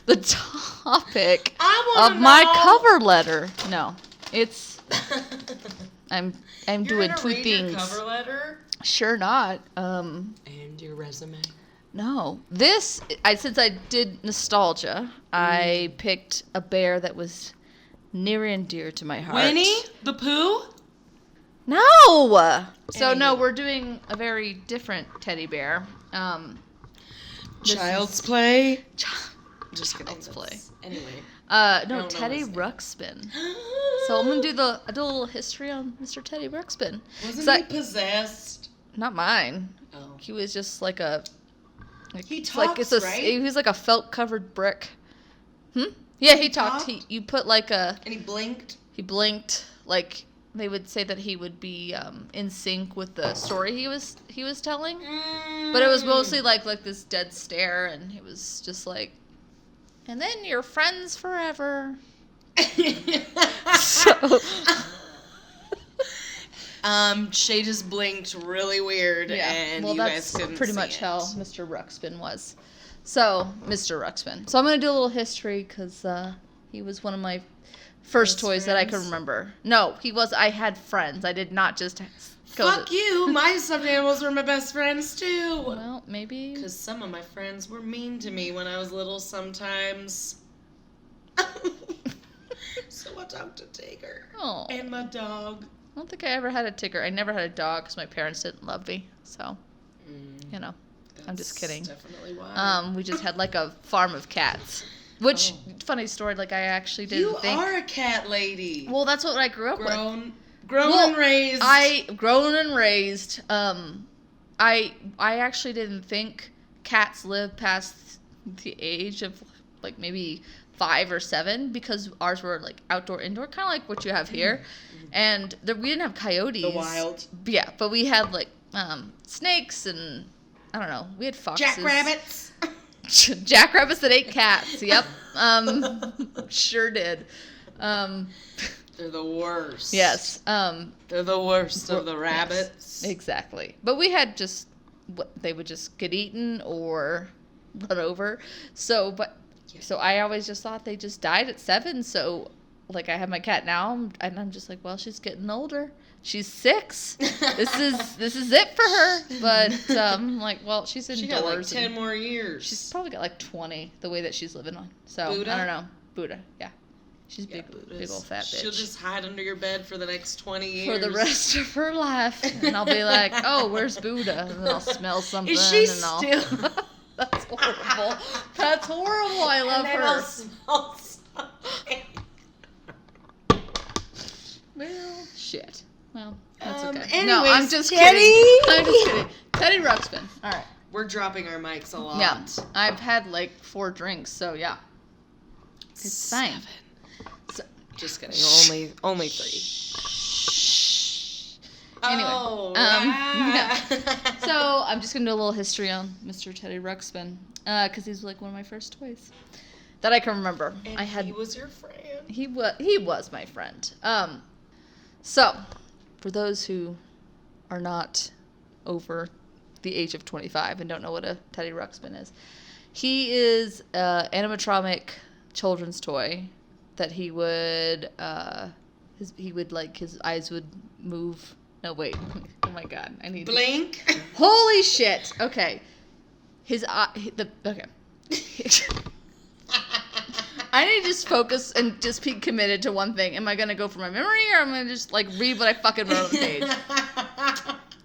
the topic I of wanna my know. cover letter. No, it's I'm You're doing gonna two read things. Your cover letter Sure not. and your resume. No. Since I did nostalgia, I picked a bear that was near and dear to my heart. Winnie the Pooh. No! So, no, Anywho. we're doing a very different teddy bear. This Child's is- Play. Just kidding. Child's Play. Anyway. No, don't know Teddy his name. Ruxpin. So I'm gonna do a little history on Mr. Teddy Ruxpin. Wasn't So he possessed? Not mine. Oh. He was just like a. He it's talks, right? He was like a felt covered brick. Yeah, he talked. talked? You put like a. And he blinked. He blinked. Like they would say that he would be in sync with the story he was telling. But it was mostly like this dead stare, and he was just like, and then you're friends forever. So, Shay just blinked really weird, and well, you that's guys couldn't pretty see much it. how Mr. Ruxpin was. So, Mr. Ruxpin. So I'm gonna do a little history because he was one of my first Best toys that I can friends? remember. No, he was. I had friends. I did not just go. Fuck you! My stuffed animals were my best friends too. Well, maybe. Because some of my friends were mean to me when I was little sometimes. So I talked to Tigger Oh, I and my dog. don't think I ever had a ticker. I never had a dog because my parents didn't love me. So, you know, I'm just That's kidding. Definitely why. We just had like a farm of cats. Which, funny story, like I actually didn't You think. are a cat lady. Well, that's what I grew up with. Grown Well, and raised. Grown and raised. I actually didn't think cats live past the age of like maybe 5 or 7 because ours were like outdoor, indoor, kind of like what you have here. And we didn't have coyotes. The wild. Yeah, but we had like snakes and I don't know. We had foxes. Jackrabbits. Jackrabbits that ate cats. Yep. Sure did. They're the worst. Yes. They're the worst of the rabbits. Yes, exactly. But we had just they would just get eaten or run over. So I always just thought they just died at 7. So like I have my cat now, and I'm just like, well, she's getting older. She's 6. This is it for her. But like, well, she's indoors. She got like 10 more years. She's probably got like 20 the way that she's living on. So Buddha? I don't know. Buddha, yeah. She's big old fat bitch. She'll just hide under your bed for the next 20 years. For the rest of her life. And I'll be like, oh, where's Buddha? And then I'll smell something. Is she and I'll... still? That's horrible. That's horrible. I love her. I'll smell something. Well, shit. Well, that's okay. Anyways, no, I'm just Teddy. kidding. I'm just kidding. Teddy Ruxpin. All right. We're dropping our mics a lot. Yeah. I've had like 4 drinks, so yeah. It's fine. So, just kidding. Only 3. Anyway, yeah. So I'm just gonna do a little history on Mr. Teddy Ruxpin, because he's like one of my first toys that I can remember. And he was your friend. He was my friend. So for those who are not over the age of 25 and don't know what a Teddy Ruxpin is, he is an animatronic children's toy that he would his eyes would move. No, wait. Oh my God. I need blink. Holy shit. Okay. Okay. I need to just focus and just be committed to one thing. Am I going to go for my memory or am I going to just like read what I fucking wrote on the page?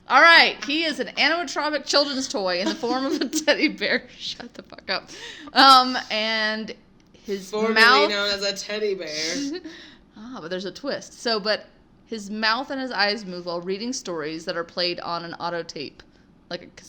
All right. He is an animatronic children's toy in the form of a teddy bear. Shut the fuck up. And his formerly mouth known as a teddy bear. But there's a twist. But his mouth and his eyes move while reading stories that are played on an auto tape, like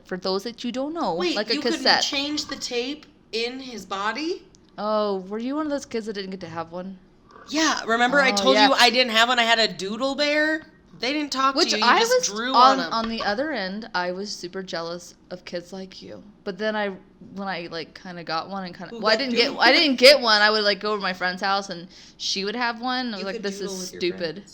for those that you don't know, wait, like a you cassette. Couldn't change the tape in his body? Oh, were you one of those kids that didn't get to have one? Yeah, remember I told you I didn't have one. I had a doodle bear. They didn't talk to you. You just drew on them. On the other end, I was super jealous of kids like you. But then when I like kind of got one and I didn't get one. I would like go to my friend's house and she would have one. And I was like, this is stupid.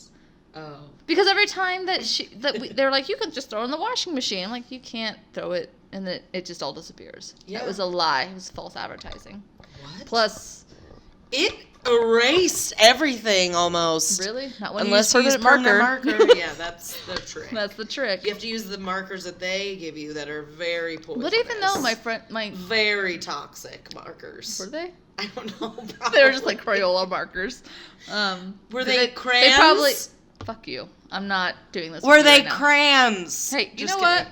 Oh. Because every time they're like, you can just throw it in the washing machine. I'm like, you can't throw it and it just all disappears. Yeah. That was a lie. It was false advertising. What? Plus, it erased everything almost. Really? Not when unless you use permanent marker. Yeah, that's the trick. That's the trick. You have to use the markers that they give you that are very poisonous. But even though my very toxic markers. Were they? I don't know. Probably. They were just like Crayola markers. Were they crayons? They probably. Fuck you. I'm not doing this. Were they crayons? Hey, you know what?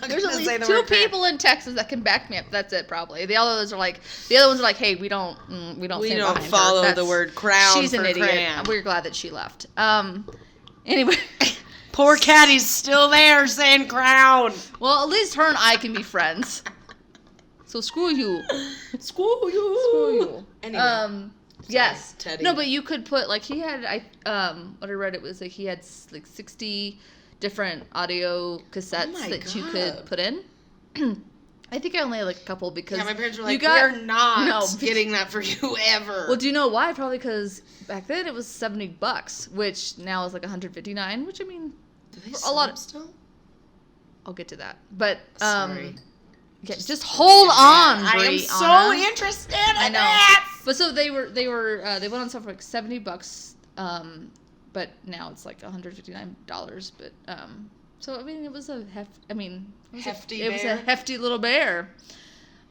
There's at least 2 people in Texas that can back me up. That's it, probably. The other ones are like, hey, we don't follow the word crown. She's an idiot. Crayon. We're glad that she left. Anyway, poor Caddy's still there saying crown. Well, at least her and I can be friends. So screw you. Screw you. Screw you. Anyway. Sorry, yes. Teddy. No, but you could put like he had what I read it was like he had like 60 different audio cassettes that you could put in. I think I only had like a couple because my parents were like, we're not getting that for you ever. Well, do you know why? Probably because back then it was $70, which now is like $159, which I mean, do they a lot of still? I'll get to that, but sorry. Yeah, just hold on, Brie. I am so interested in that. But so they went on sale for like $70, but now it's like $159. But so I mean it was a hefty little bear.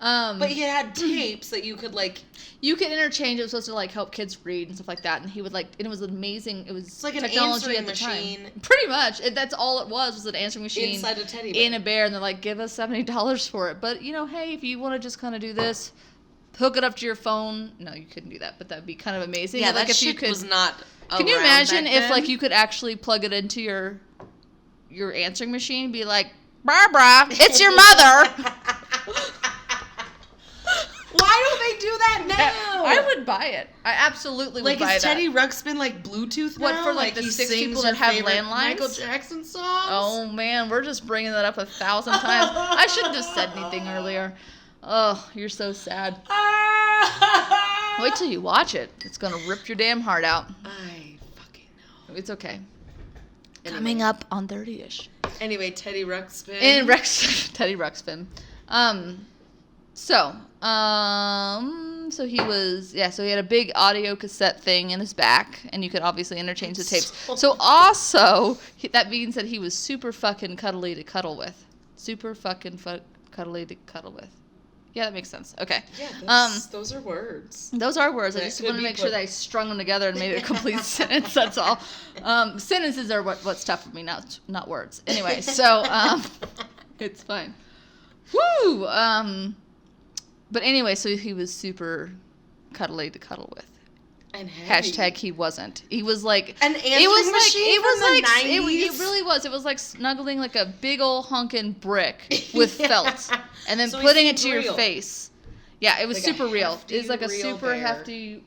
But he had tapes that you could like. You could interchange. It was supposed to like help kids read and stuff like that. And he would like, and it was amazing. It was it's like technology an at the machine. Time. Pretty much. That's all it was an answering machine inside a teddy bear. In a bear, and they're like, give us $70 for it. But hey, if you want to just kind of do this, hook it up to your phone. No, you couldn't do that, but that'd be kind of amazing. Yeah, like that shit was not. Can you imagine if like you could actually plug it into your answering machine, be like, Barbara, it's your mother. Why don't they do that now? I would buy it. I absolutely would buy that. Like, is Teddy Ruxpin, like, Bluetooth now? What, for, like, the he 6 sings people that your have favorite landlines? Michael Jackson songs? Oh, man, we're just bringing that up 1,000 times. I shouldn't have said anything earlier. Oh, you're so sad. Wait till you watch it. It's going to rip your damn heart out. I fucking know. It's okay. Anyway. Coming up on 30-ish. Anyway, Teddy Ruxpin. And Teddy Ruxpin. So he was, so he had a big audio cassette thing in his back, and you could obviously interchange the tapes. So also, that means that he was super fucking cuddly to cuddle with. Super fucking cuddly to cuddle with. Yeah, that makes sense. Okay. Yeah, those are words. Those are words. I That just could want to be make sure that I strung them together and made it a complete sentence. That's all. Sentences are what's tough for me, not words. Anyway, so it's fine. Woo! But anyway, so he was super cuddly to cuddle with. And heavy. Hashtag he wasn't. He was like an answering machine from the 90s? It really was. It was like snuggling like a big old hunkin' brick with felt, and then So putting it seemed to your real. face. Yeah, it was Like super a real. hefty, It's like a real super bear. hefty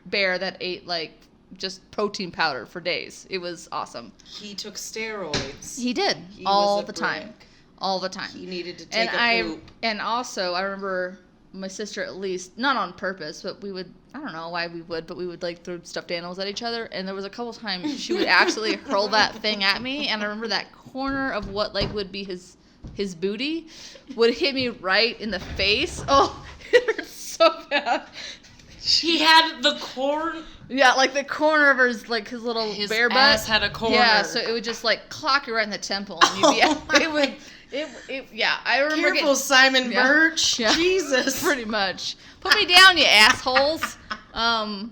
bear that ate like just protein powder for days. It was awesome. He took steroids. He did He all was a the time, brick. all the time. He needed to take a poop. And also I remember my sister, at least, not on purpose, but we would, I don't know why we would, but we would like throw stuffed animals at each other, and there was a couple times she would actually hurl that thing at me, and I remember that corner of what like would be his booty would hit me right in the face. Oh, it hurt so bad. He had the corn. Yeah, like the corner of his little His bare butt. ass had a corner. Yeah, so it would just like clock you right in the temple, and you'd be, it would. Yeah, I remember. Careful, Simon Yeah. Birch. Yeah. Jesus. Pretty much. Put me down, you assholes. You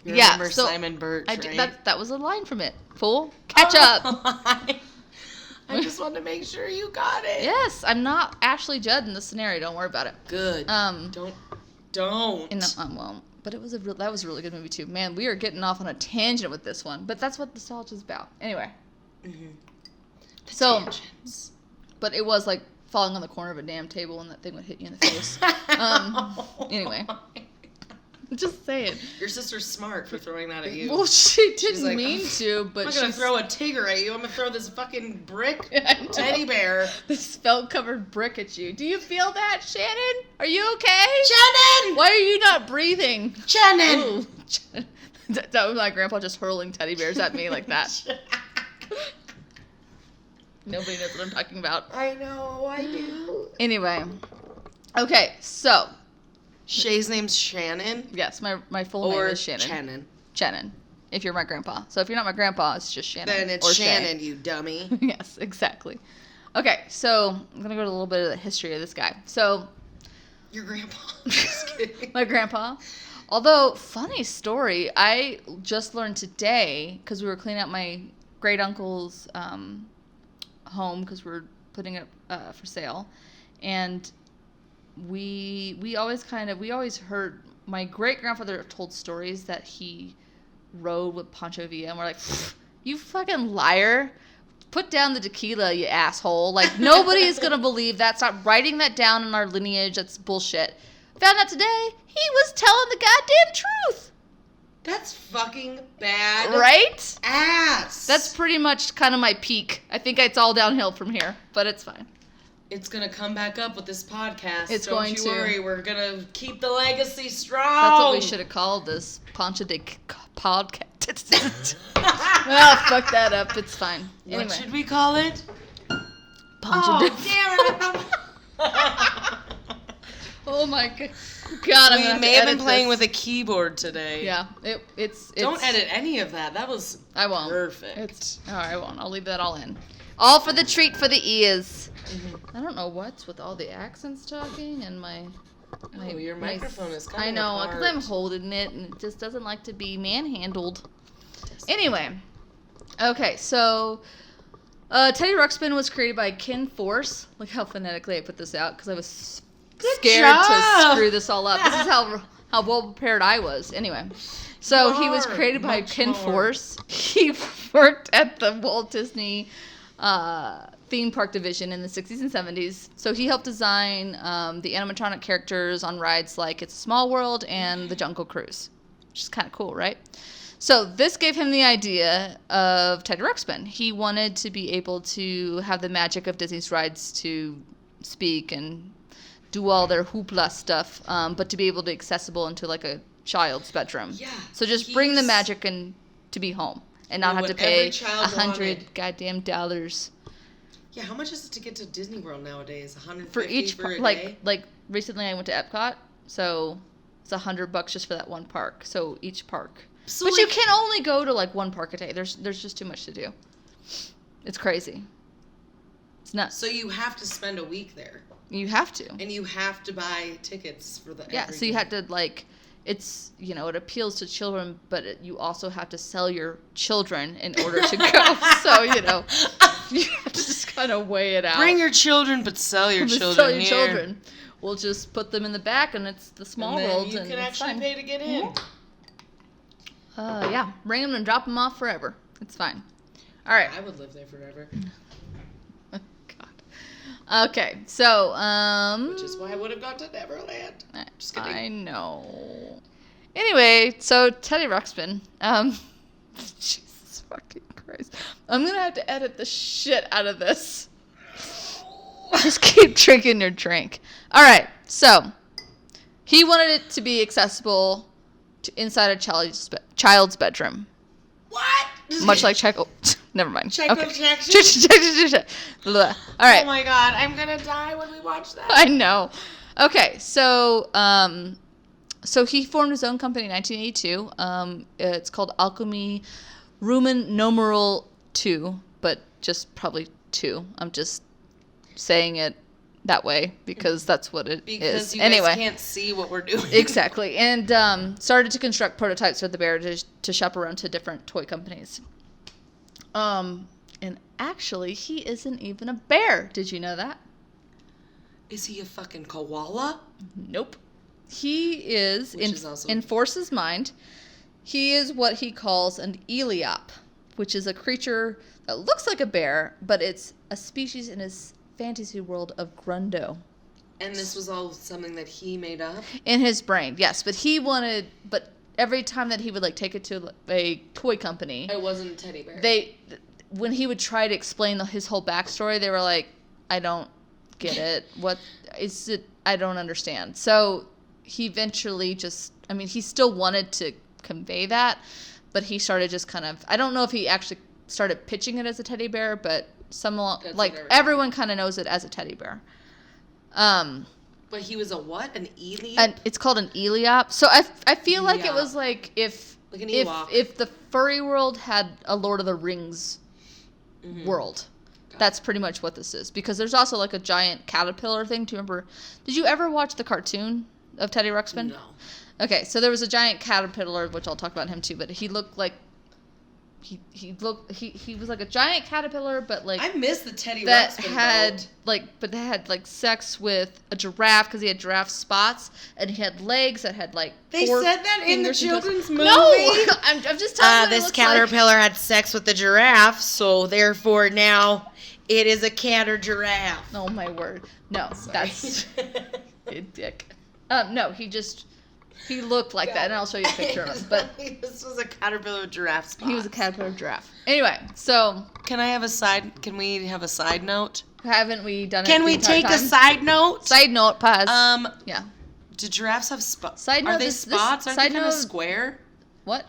Yeah. remember So Simon Birch, right? that was a line from it. Fool, catch up. I just wanted to make sure you got it. Yes, I'm not Ashley Judd in this scenario. Don't worry about it. Good. Don't. And I won't. But that was a really good movie too. Man, we are getting off on a tangent with this one, but that's what nostalgia is about. Anyway. Mm-hmm. So. Tangents. But it was like falling on the corner of a damn table and that thing would hit you in the face. Anyway. Just saying. Your sister's smart for throwing that at you. Well, she didn't like, mean to, but I'm not going to throw a tiger at you. I'm going to throw this fucking brick I know. teddy bear. This felt-covered brick at you. Do you feel that, Shannon? Are you okay? Shannon! Why are you not breathing? Shannon! Ooh. That was my grandpa just hurling teddy bears at me like that. Nobody knows what I'm talking about. I know, I do. Anyway. Okay, so. Shay's name's Shannon? Yes, my full name is Shannon. Shannon. Shannon. If you're my grandpa. So if you're not my grandpa, it's just Shannon. Then it's or Shannon, Shay. you dummy. Yes, exactly. Okay, so I'm going to go to a little bit of the history of this guy. So. Your grandpa. Just kidding. My grandpa. Although, funny story, I just learned today, because we were cleaning out my great uncle's home, because we're putting it for sale, and we always heard my great grandfather told stories that he rode with Pancho Villa, and we're like, you fucking liar. Put down the tequila, you asshole. Like, nobody is going to believe that. Stop writing that down in our lineage. That's bullshit. Found out today, he was telling the goddamn truth. That's fucking bad. Right? Ass. That's pretty much kind of my peak. I think it's all downhill from here, but it's fine. It's going to come back up with this podcast. It's Don't going you to. worry. We're going to keep the legacy strong. That's what we should have called this Pancho de podcast. Well, fuck that up. It's fine. Anyway. What should we call it? Pancho de... Damn it. Oh my god. I'm We may have been playing with a keyboard today. Yeah, it's. Don't edit any of that. That was I won't. perfect. I won't. I'll leave that all in. All for the treat for the ears. Mm-hmm. I don't know what's with all the accents talking and my your microphone is coming I know, apart. because I'm holding it and it just doesn't like to be manhandled. Anyway, okay, so Teddy Ruxpin was created by Ken Force. Look how phonetically I put this out because I was scared to screw this all up. This is how well prepared I was. Anyway, so he was created by Ken Force. He worked at the Walt Disney theme park division in the 60s and 70s. So he helped design the animatronic characters on rides like It's a Small World and the Jungle Cruise, which is kind of cool, right? So this gave him the idea of Teddy Ruxpin. He wanted to be able to have the magic of Disney's rides to speak and do all their hoopla stuff, but to be able to accessible into like a child's bedroom. Yeah. So just bring the magic and to be home and not have to pay $100 goddamn dollars. Yeah, how much is it to get to Disney World nowadays? $150 for each for a like day? recently I went to Epcot, so it's $100 just for that one park. So each park. So but like, you can only go to like one park a day. There's just too much to do. It's crazy. It's nuts. So you have to spend a week there. You have to. And you have to buy tickets for the Yeah, so you have to like it's, you know, it appeals to children, but you also have to sell your children in order to go. So, you know, you have to just kind of weigh it out. Bring your children, but sell your children. Sell your children. We'll just put them in the back, and it's the small world. You can actually pay to get in. Yeah, bring them and drop them off forever. It's fine. All right. I would live there forever. God. Okay, so which is why I would have gone to Neverland. Just kidding. I know. Anyway, so Teddy Ruxpin. Jesus fucking Christ. I'm gonna have to edit the shit out of this. Just keep drinking your drink. All right, so he wanted it to be accessible to inside a child's bedroom. What? Much like Chekhov. Never mind. Chekhov's okay. Jackson? All right. Oh my god, I'm gonna die when we watch that. I know. Okay, so so he formed his own company in 1982. It's called Alchemy Rumen Numeral 2, but just probably 2. I'm just saying it that way because that's what it is. Because you guys can't see what we're doing. Exactly. And started to construct prototypes for the bear to shop around to different toy companies. And actually, he isn't even a bear. Did you know that? Is he a fucking koala? Nope. He is, awesome. in Force's mind, he is what he calls an Eliop, which is a creature that looks like a bear, but it's a species in his fantasy world of Grundo. And this was all something that he made up? In his brain, yes. But every time that he would like take it to a toy company, it wasn't a teddy bear. When he would try to explain his whole backstory, they were like, I don't get it. What is it? I don't understand. So he eventually he still wanted to convey that, but he started just kind of, I don't know if he actually started pitching it as a teddy bear, but everyone kind of knows it as a teddy bear. But he was a what? An Eliop? And it's called an Eliop. So I feel like it was like if the furry world had a Lord of the Rings world. That's pretty much what this is. Because there's also like a giant caterpillar thing. Do you remember? Did you ever watch the cartoon of Teddy Ruxpin? No. Okay, so there was a giant caterpillar, which I'll talk about him too, but he looked like he was like a giant caterpillar, but like I miss the Teddy that Ruxpin had they had like sex with a giraffe because he had giraffe spots, and he had legs that had like they said that in the children's movie. No, I'm just telling you. This caterpillar had sex with the giraffe, so therefore now it is a cat or giraffe. Oh my word! No, that's a dick. No, he looked like that, and I'll show you a picture of him. But this was a caterpillar giraffe spot. He was a caterpillar giraffe. Anyway, so can we have a side note? Haven't we done it? Can we take a side note? Side note, pause. Yeah. Do giraffes have spots? Side note. Are they spots? Aren't they kind of square? What?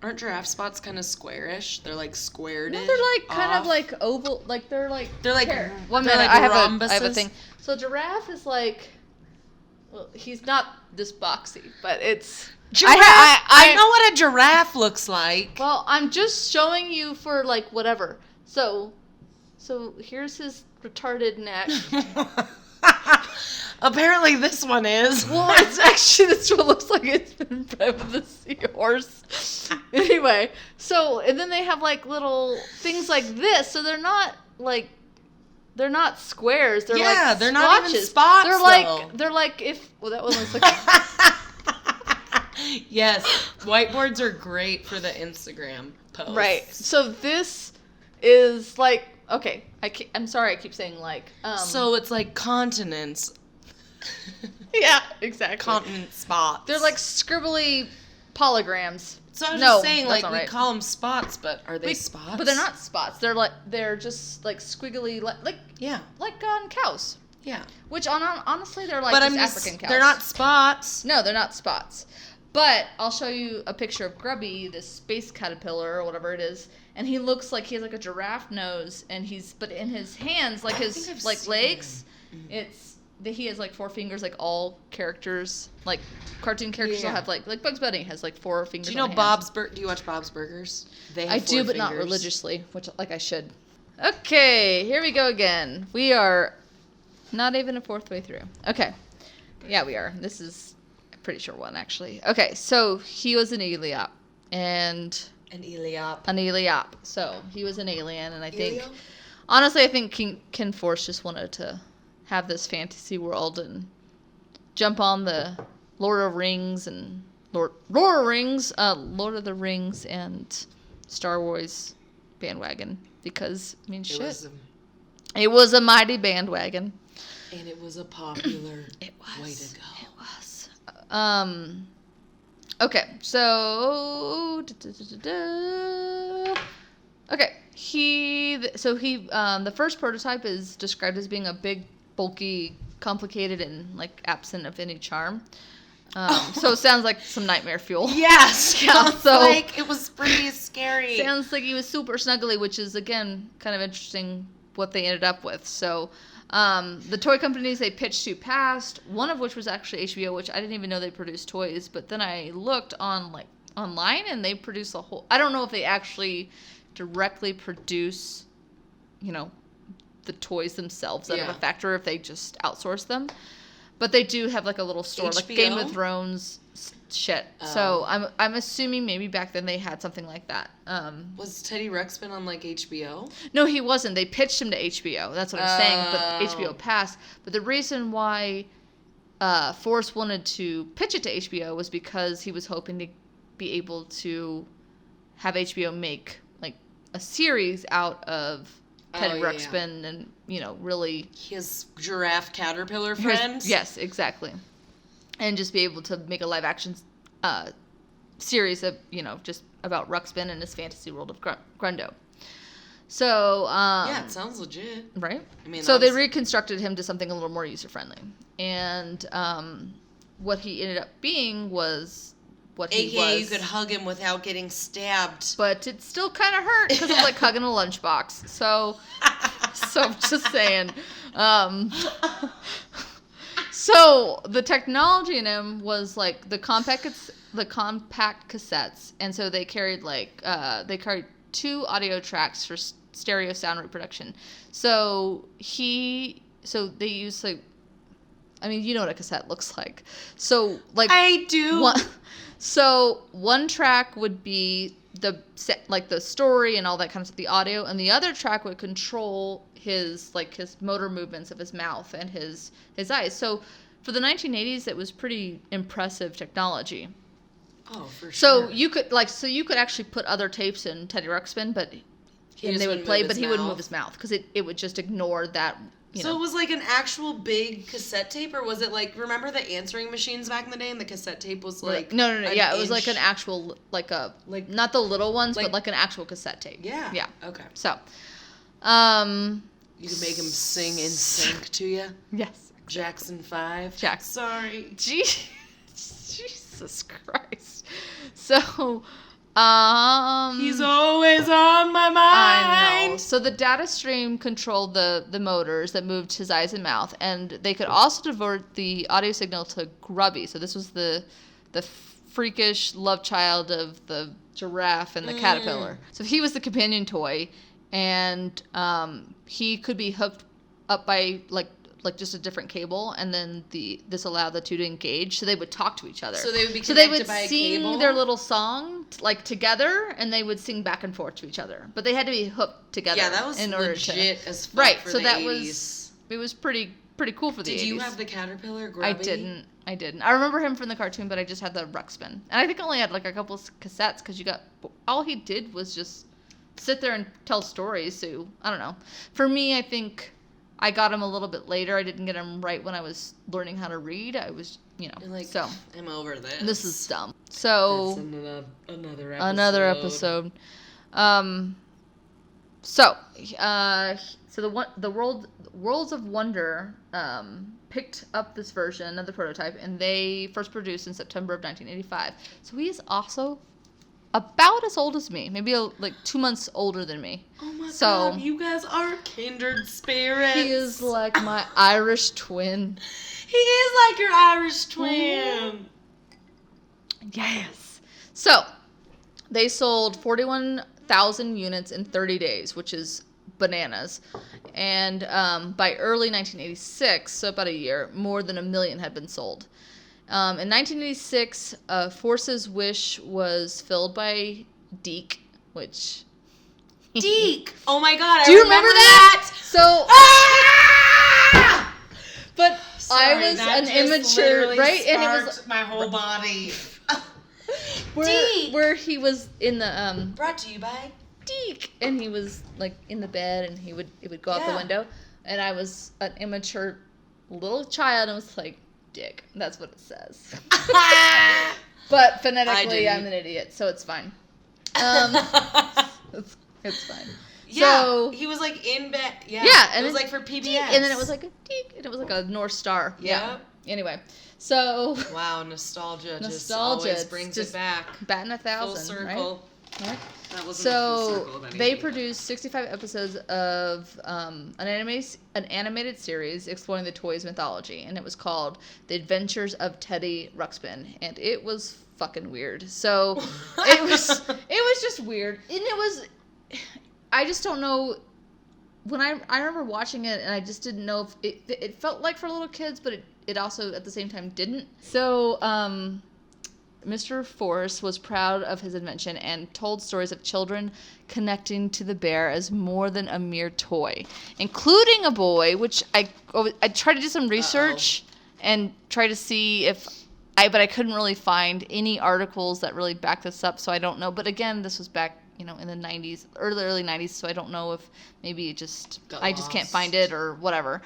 Aren't giraffe spots kind of squarish? They're like squared. No, they're like kind of like oval. Like they're like. Here, 1 minute. Like I have a thing. So giraffe is like. Well, he's not this boxy, but it's... Giraffe? I know what a giraffe looks like. Well, I'm just showing you for, like, whatever. So here's his retarded neck. Apparently this one is. Well, it's actually, this one looks like it's been bred with a seahorse. Anyway, and then they have, like, little things like this, so they're not, like... They're not squares. They're like they're splotches. not even spots. They're like if that one looks like. Yes, whiteboards are great for the Instagram posts. Right. So this is like Okay. I'm sorry I keep saying like. So it's like continents. Yeah, exactly. Continent spots. They're like scribbly polygons. So I was just saying, like, we call them spots, but are they spots? But they're not spots. They're just like squiggly, like yeah, like on cows. Yeah. Which honestly, they're like African cows. They're not spots. No, they're not spots. But I'll show you a picture of Grubby, this space caterpillar or whatever it is, and he looks like he has like a giraffe nose, and but in his hands, like his like legs, he has like 4 fingers, like all characters, like cartoon characters will have like Bugs Bunny has like 4 fingers. Do you know do you watch Bob's Burgers? They have I 4 do, but fingers. not religiously, which like I should. Okay, here we go again. We are not even a 4th way through. Okay, yeah, we are. This is pretty sure one actually. Okay, so he was an Eliop, and an Eliop. So he was an alien, and I think, honestly, I think Ken Force just wanted to have this fantasy world and jump on the Lord of the Rings and and Star Wars bandwagon because I mean it was a mighty bandwagon, and it was a popular way to go. It was. Okay, so okay, the first prototype is described as being a big, bulky, complicated, and like absent of any charm. So it sounds like some nightmare fuel. Yes, yeah. So like it was pretty scary. Sounds like he was super snuggly, which is again kind of interesting what they ended up with. So the toy companies they pitched to passed, one of which was actually HBO, which I didn't even know they produced toys. But then I looked online, and they produce a whole. I don't know if they actually directly produce, the toys themselves out of a factory, or if they just outsource them. But they do have like a little store, HBO? like Game of Thrones shit. So I'm assuming maybe back then they had something like that. Was Teddy Ruxpin on like HBO? No, he wasn't. They pitched him to HBO. That's what I'm saying. But HBO passed. But the reason why Forrest wanted to pitch it to HBO was because he was hoping to be able to have HBO make like a series out of Teddy Ruxpin and, really... His giraffe caterpillar friend? Yes, exactly. And just be able to make a live-action series of, just about Ruxpin and his fantasy world of Grundo. So... yeah, it sounds legit. Right? I mean, so they reconstructed him to something a little more user-friendly. And what he ended up being was... what he was. AKA you could hug him without getting stabbed. But it still kind of hurt because it's like hugging a lunchbox. So I'm just saying. So the technology in him was like the compact cassettes, and so they carried 2 audio tracks for stereo sound reproduction. So they use like, I mean, you know what a cassette looks like. So like I do. So one track would be the story and all that kind of stuff, the audio, and the other track would control his motor movements of his mouth and his eyes. So for the 1980s, it was pretty impressive technology. Oh, for sure. So you could actually put other tapes in Teddy Ruxpin, and they would play, but he wouldn't move his mouth because it would just ignore that. So it was like an actual big cassette tape, or was it like, remember the answering machines back in the day, and the cassette tape was like no, yeah, it was like an actual not the little ones, but like an actual cassette tape. Yeah. Yeah. Okay. So, you could make him sing in sync to you. Yes. Jackson 5. Sorry. Jesus Christ. So. He's always on my mind. I know. So the data stream controlled the motors that moved his eyes and mouth, and they could also divert the audio signal to Grubby. So this was the freakish love child of the giraffe and the caterpillar. So he was the companion toy, and he could be hooked up by like just a different cable, and then this allowed the two to engage, so they would talk to each other. So they would be connected by a cable? They would sing their little song together, and they would sing back and forth to each other. But they had to be hooked together. Yeah, that was in legit as fuck right. For so the that 80s. It was pretty cool for the 80s. Did you have the caterpillar Grubby? I didn't. I remember him from the cartoon, but I just had the Ruxpin, and I think I only had like a couple cassettes because all he did was just sit there and tell stories. So I don't know. For me, I think I got them a little bit later. I didn't get them right when I was learning how to read. I was, You're like, so I'm over this. This is dumb. So that's another episode. Another episode. So the Worlds of Wonder picked up this version of the prototype, and they first produced in September of 1985. So he is also about as old as me, maybe like 2 months older than me. Oh my god, you guys are kindred spirits. He is like my Irish twin. He is like your Irish twin. Yes. So they sold 41,000 units in 30 days, which is bananas. And by early 1986, so about a year, more than 1 million had been sold. In 1986, Force's wish was filled by Deke, which... Deke! Oh my god, Do you remember that? So... Ah! But Sorry, I was that an just immature, literally right? And it was sparked my whole body. where he was in the Brought to you by Deke, and he was like in the bed, and it would go out the window, and I was an immature little child, and was like, Dick. That's what it says. But phonetically, I'm an idiot, so it's fine. It's fine. Yeah, so, he was like in bed. Yeah, and it was like for PBS. Deke, and then it was like a Deke, and it was like a North Star. Yeah. Anyway, so wow, nostalgia just always brings it back. Batting 1,000, full circle. Right? That wasn't so a full circle of anything, they produced 65 episodes of an animated series exploring the toys mythology, and it was called The Adventures of Teddy Ruxpin, and it was fucking weird. So it was just weird, and it was. I just don't know. When I remember watching it, and I just didn't know if it felt like for little kids, but it also at the same time didn't. So Mr. Force was proud of his invention and told stories of children connecting to the bear as more than a mere toy, including a boy, which I tried to do some research and try to see but I couldn't really find any articles that really back this up, so I don't know. But again, this was back, in the 90s, early 90s, so I don't know if maybe I just can't find it or whatever.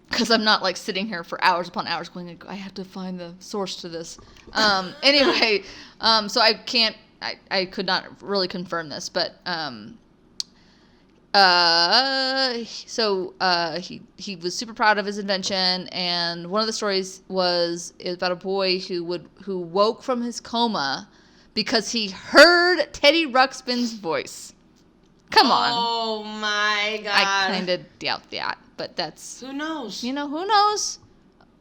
Because I'm not like sitting here for hours upon hours going, I have to find the source to this. Anyway, so I could not really confirm this, but he was super proud of his invention, and one of the stories is about a boy who woke from his coma because he heard Teddy Ruxpin's voice. Come on. Oh my god. I kind of doubt that, but that's... Who knows? who knows?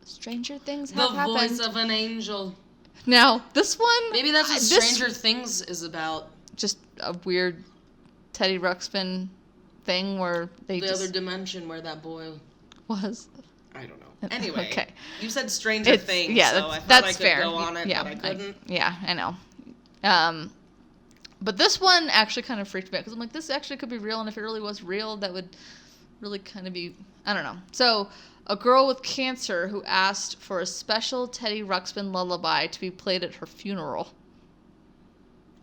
Stranger things have happened. The voice of an angel. Now, this one... Maybe that's what Stranger Things is about. Just a weird Teddy Ruxpin thing where they The other dimension where that boy was. I don't know. Anyway. Okay. You said Stranger Things, yeah, so I thought that's I could fair. go on it, yeah, but I couldn't. I know. But this one actually kind of freaked me out because I'm like, this actually could be real, and if it really was real, that would really kind of be, I don't know. So, a girl with cancer who asked for a special Teddy Ruxpin lullaby to be played at her funeral.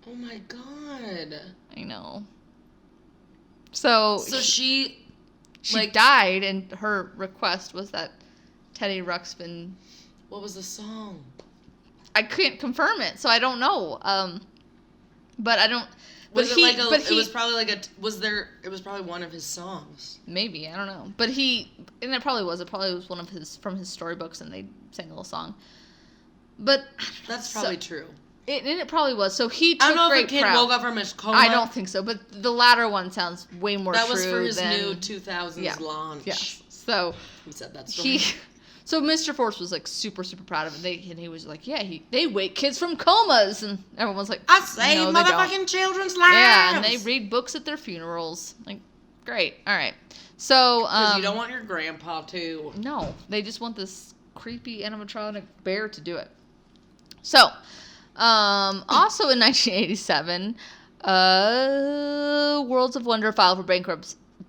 Oh my god. I know. So she died, and her request was that Teddy Ruxpin... What was the song? I can't confirm it, so I don't know. But I don't... It was probably one of his songs. Maybe, I don't know. But and it probably was one of his, from his storybooks, and they sang a little song. But... That's probably true. It probably was. So he took I don't know great if a kid pride. woke up from his coma. I don't think so, but the latter one sounds way more true. That was for his new 2000s launch. Yeah. So he said that story. So Mr. Force was like super, super proud of it. And he was like, yeah, they wake kids from comas. And everyone's like, I save motherfucking children's lives. Yeah, and they read books at their funerals. Like, great. All right. So, because you don't want your grandpa to. No, they just want this creepy animatronic bear to do it. So, also in 1987, Worlds of Wonder filed for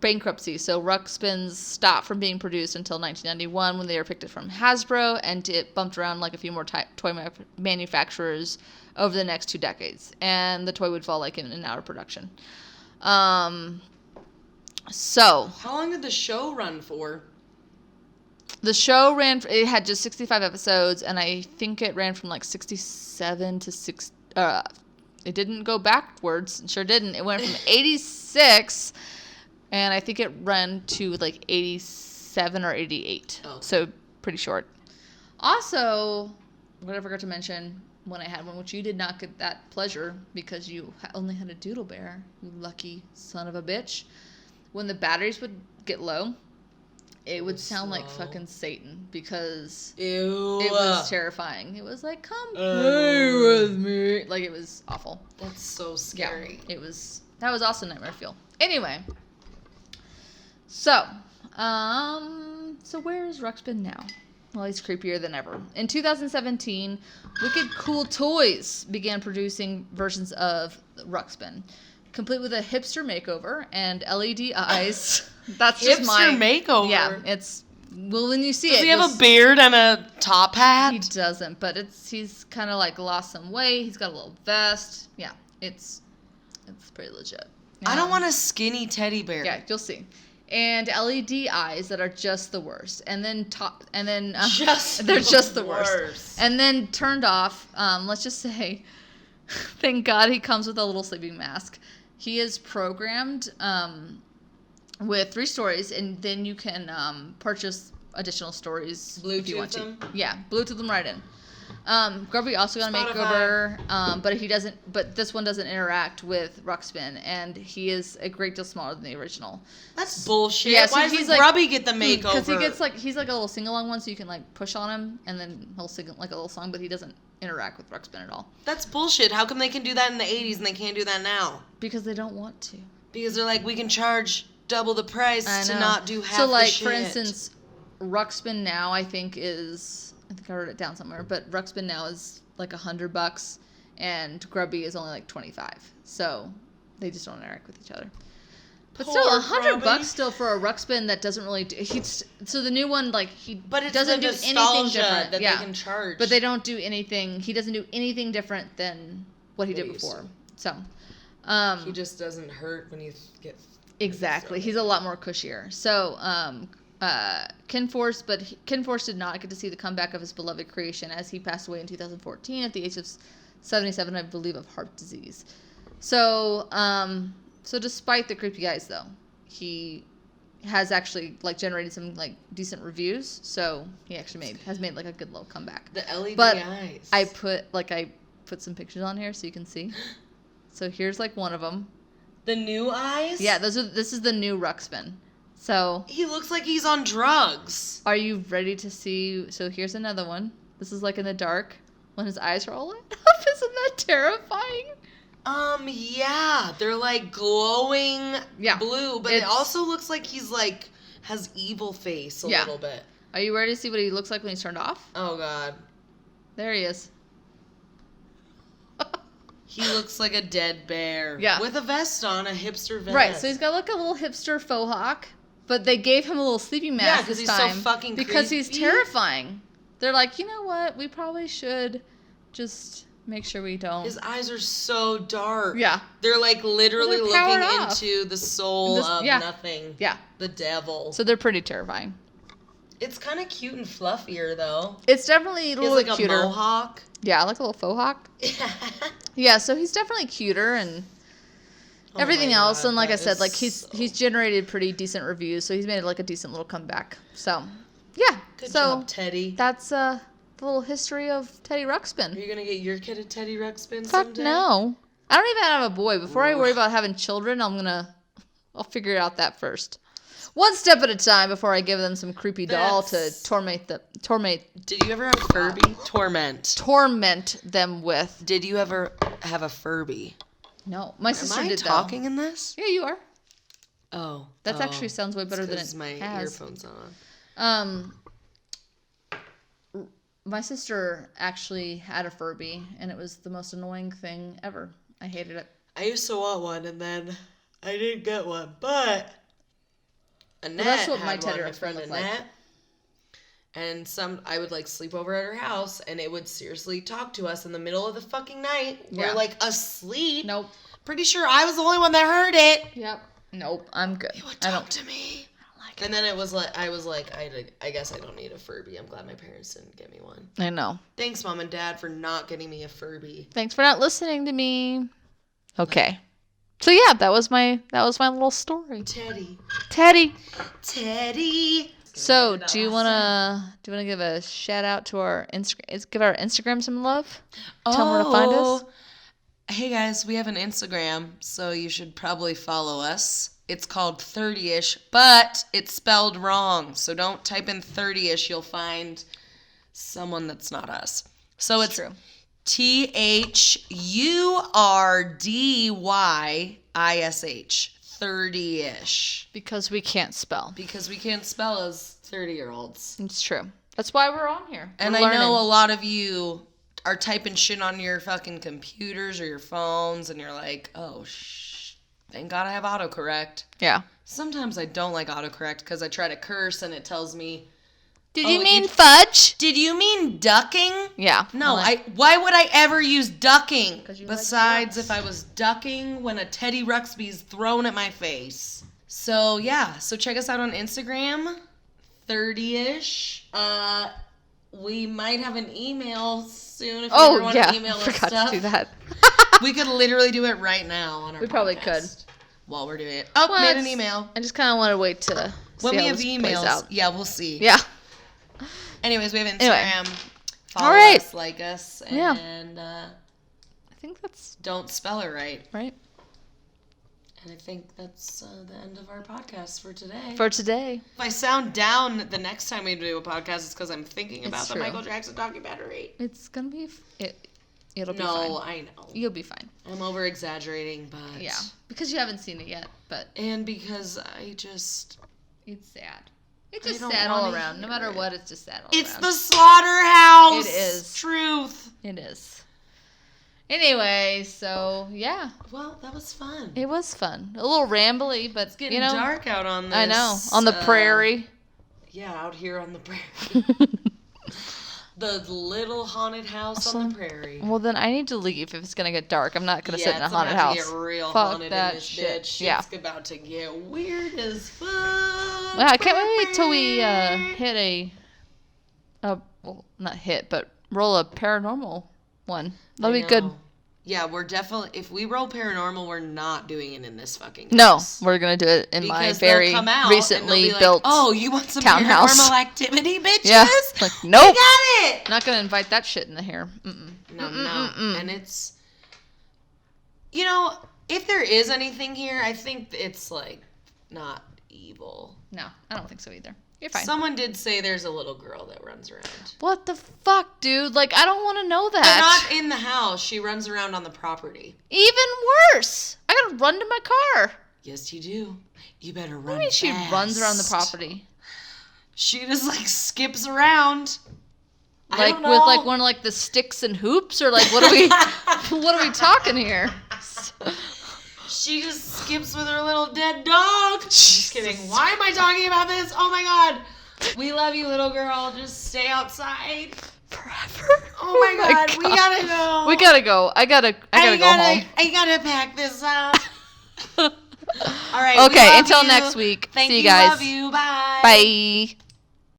bankruptcy. So Ruxpins stopped from being produced until 1991 when they were picked up from Hasbro, and it bumped around like a few more toy manufacturers over the next 2 decades, and the toy would fall like in and out of production. So how long did the show run for? the show it had just 65 episodes, and I think it ran from like 67 to 6. It didn't go backwards. It sure didn't. It went from 86, and I think it ran to like 87 or 88. Oh. So pretty short. Also, what I forgot to mention when I had one, which you did not get that pleasure because you only had a Doodle Bear, you lucky son of a bitch. When the batteries would get low, it would sound like fucking Satan because Ew. It was terrifying. It was like, come play with me. Like, it was awful. That's so scary. Yeah, that was also Nightmare Fuel. Anyway. So where is Ruxpin now? Well, he's creepier than ever. In 2017, Wicked Cool Toys began producing versions of Ruxpin, complete with a hipster makeover and LED eyes. That's just hipster makeover. Yeah, it's when you see Does it. Does he have a beard and a top hat? He doesn't, but he's kind of like lost some weight. He's got a little vest. Yeah, it's pretty legit. I don't want a skinny teddy bear. Yeah, you'll see. And LED eyes that are just the worst, and then they're just the worst, and then turned off. Let's just say, thank God he comes with a little sleeping mask. He is programmed with 3 stories, and then you can purchase additional stories if you want to. Yeah, Bluetooth them right in. Grubby also got a makeover, but this one doesn't interact with Ruxpin, and he is a great deal smaller than the original. That's bullshit. Yeah, so why does Grubby get the makeover? Because he's like a little sing-along one, so you can like push on him, and then he'll sing like a little song, but he doesn't interact with Ruxpin at all. That's bullshit. How come they can do that in the 80s and they can't do that now? Because they don't want to. Because they're like, we can charge double the price to not do half so, like, the shit. for instance, Ruxpin now I think I wrote it down somewhere, but Ruxpin now is like $100, and Grubby is only like 25. So they just don't interact with each other. But still, $100 still for a Ruxpin that doesn't really do. So the new one, like but it's doesn't do anything different. That they can charge. But they don't do anything. He doesn't do anything different than what he did before. So he just doesn't hurt when you get. Exactly, he's a lot more cushier. So Ken Force did not get to see the comeback of his beloved creation as he passed away in 2014 at the age of 77, I believe, of heart disease. So despite the creepy eyes, though, he has actually like generated some like decent reviews. So he actually has made like a good little comeback. The LED eyes. I put some pictures on here so you can see. So here's like one of them. The new eyes? Yeah, this is the new Ruxpin. So he looks like he's on drugs. Are you ready to see? So here's another one. This is like in the dark when his eyes are all lit up. Isn't that terrifying? Yeah. They're like glowing blue, but it also looks like he's like has evil face a little bit. Are you ready to see what he looks like when he's turned off? Oh God. There he is. He looks like a dead bear. Yeah. With a vest on, a hipster vest. Right, so he's got like a little hipster faux hawk, but they gave him a little sleeping mask this time. He's so fucking because creepy. He's terrifying. They're like, you know what? We probably should just make sure we don't. His eyes are so dark. Yeah. They're like literally looking into the soul of nothing. Yeah. The devil. So they're pretty terrifying. It's kind of cute and fluffier, though. It's definitely a little cuter. Like a mohawk. Yeah, like a little faux hawk. Yeah, so he's definitely cuter and everything else. And like I said, like he's generated pretty decent reviews, so he's made like a decent little comeback. So, yeah. Good job, Teddy. That's the little history of Teddy Ruxpin. Are you gonna get your kid a Teddy Ruxpin Fuck someday? no. I don't even have a boy. Before I worry about having children, I'll figure out that first. One step at a time before I give them some creepy doll to torment. Did you ever have a Furby? Torment them with. Did you ever have a Furby? No, my sister did. Am I talking in this? Yeah, you are. Oh, that actually sounds way better than it my has. Earphones on. My sister actually had a Furby, and it was the most annoying thing ever. I hated it. I used to want one, and then I didn't get one, but Annette that's what had my one, Teddy my Ruxpin friend looked like. Annette. And I would like sleep over at her house, and it would seriously talk to us in the middle of the fucking night. Yeah. We're like asleep. Nope. Pretty sure I was the only one that heard it. Yep. Nope. I'm good. It would talk to me. I don't like it. And then it was like, I guess I don't need a Furby. I'm glad my parents didn't get me one. I know. Thanks, Mom and Dad, for not getting me a Furby. Thanks for not listening to me. Okay. So yeah, that was my little story. Teddy. So, do you wanna give a shout out to our Instagram? Give our Instagram some love. Tell them where to find us. Hey guys, we have an Instagram, so you should probably follow us. It's called 30ish, but it's spelled wrong. So don't type in 30ish. You'll find someone that's not us. So it's true. THURDYISH. 30ish. Because we can't spell. Because we can't spell as 30-year-olds. It's true. That's why we're on here. And I know a lot of you are typing shit on your fucking computers or your phones, and you're like, oh, thank God I have autocorrect. Yeah. Sometimes I don't like autocorrect because I try to curse and it tells me, Did you mean fudge? Did you mean ducking? Yeah. No, why would I ever use ducking? 'Cause you Besides like if I was ducking when a Teddy Ruxpin's thrown at my face. So yeah, so check us out on Instagram, 30ish. We might have an email soon if you ever want to email us forgot stuff. to do that. We could literally do it right now on our We probably podcast while we're doing it. Oh, Well, made an email. I just kind of want to wait to see When we how have this plays emails, out. yeah, we'll see. Yeah. Anyways, we have Instagram. Anyway. Follow All right. us, like us, Yeah. and I think that's don't spell it right. right And I think that's the end of our podcast for today. for today. If I sound down the next time we do a podcast, it's because I'm thinking about It's the true. Michael Jackson documentary. It's gonna be. It'll be No, fine. I know. You'll be fine. I'm over exaggerating, but Yeah, because you haven't seen it yet, but and because I just it's sad. It's I just don't sad all wanna around. No hear matter it. what, it's just sad all it's around. the slaughterhouse. It is. Truth. It is. Anyway, so yeah, Well, that was fun. it was fun. A little rambly, but It's getting dark out on this. I know, on the prairie. Yeah, out here on the prairie. The little haunted house on the prairie. Well, then I need to leave if it's gonna get dark. I'm not gonna sit in a it's haunted about house. to get real Fuck haunted that in this shit. bitch. Yeah. It's about to get weird as fuck. Well, I can't wait till we hit well, not hit, but roll a paranormal one. That'll be good. Yeah, we're definitely, if we roll paranormal, we're not doing it in this fucking No, house. we're gonna do it in my Because they'll very come out and they'll recently be like, built. oh, you want some townhouse. paranormal activity, bitches? Yeah. Like, nope. We got it. Not gonna invite that shit in here. Mm-mm. No. Mm-mm. And it's, if there is anything here, I think it's like not evil. No, I don't think so either. You're fine. Someone did say there's a little girl that runs around. What the fuck, dude? Like, I don't want to know But that. not in the house. She runs around on the property. Even worse. I gotta run to my car. Yes, you do. You better run What do you mean she fast. runs around the property? She just skips around. I Like don't with know. one of the sticks and hoops, or like what are we talking here? She just skips with her little dead dog. Just kidding. Why am I talking about this? Oh my god. We love you, little girl. Just stay outside. Forever. Oh my god. We gotta go. We gotta go. I gotta go home. I gotta pack this up. All right. Okay, we love until you. next week. Thank See you you. guys. Love you. Bye. Bye.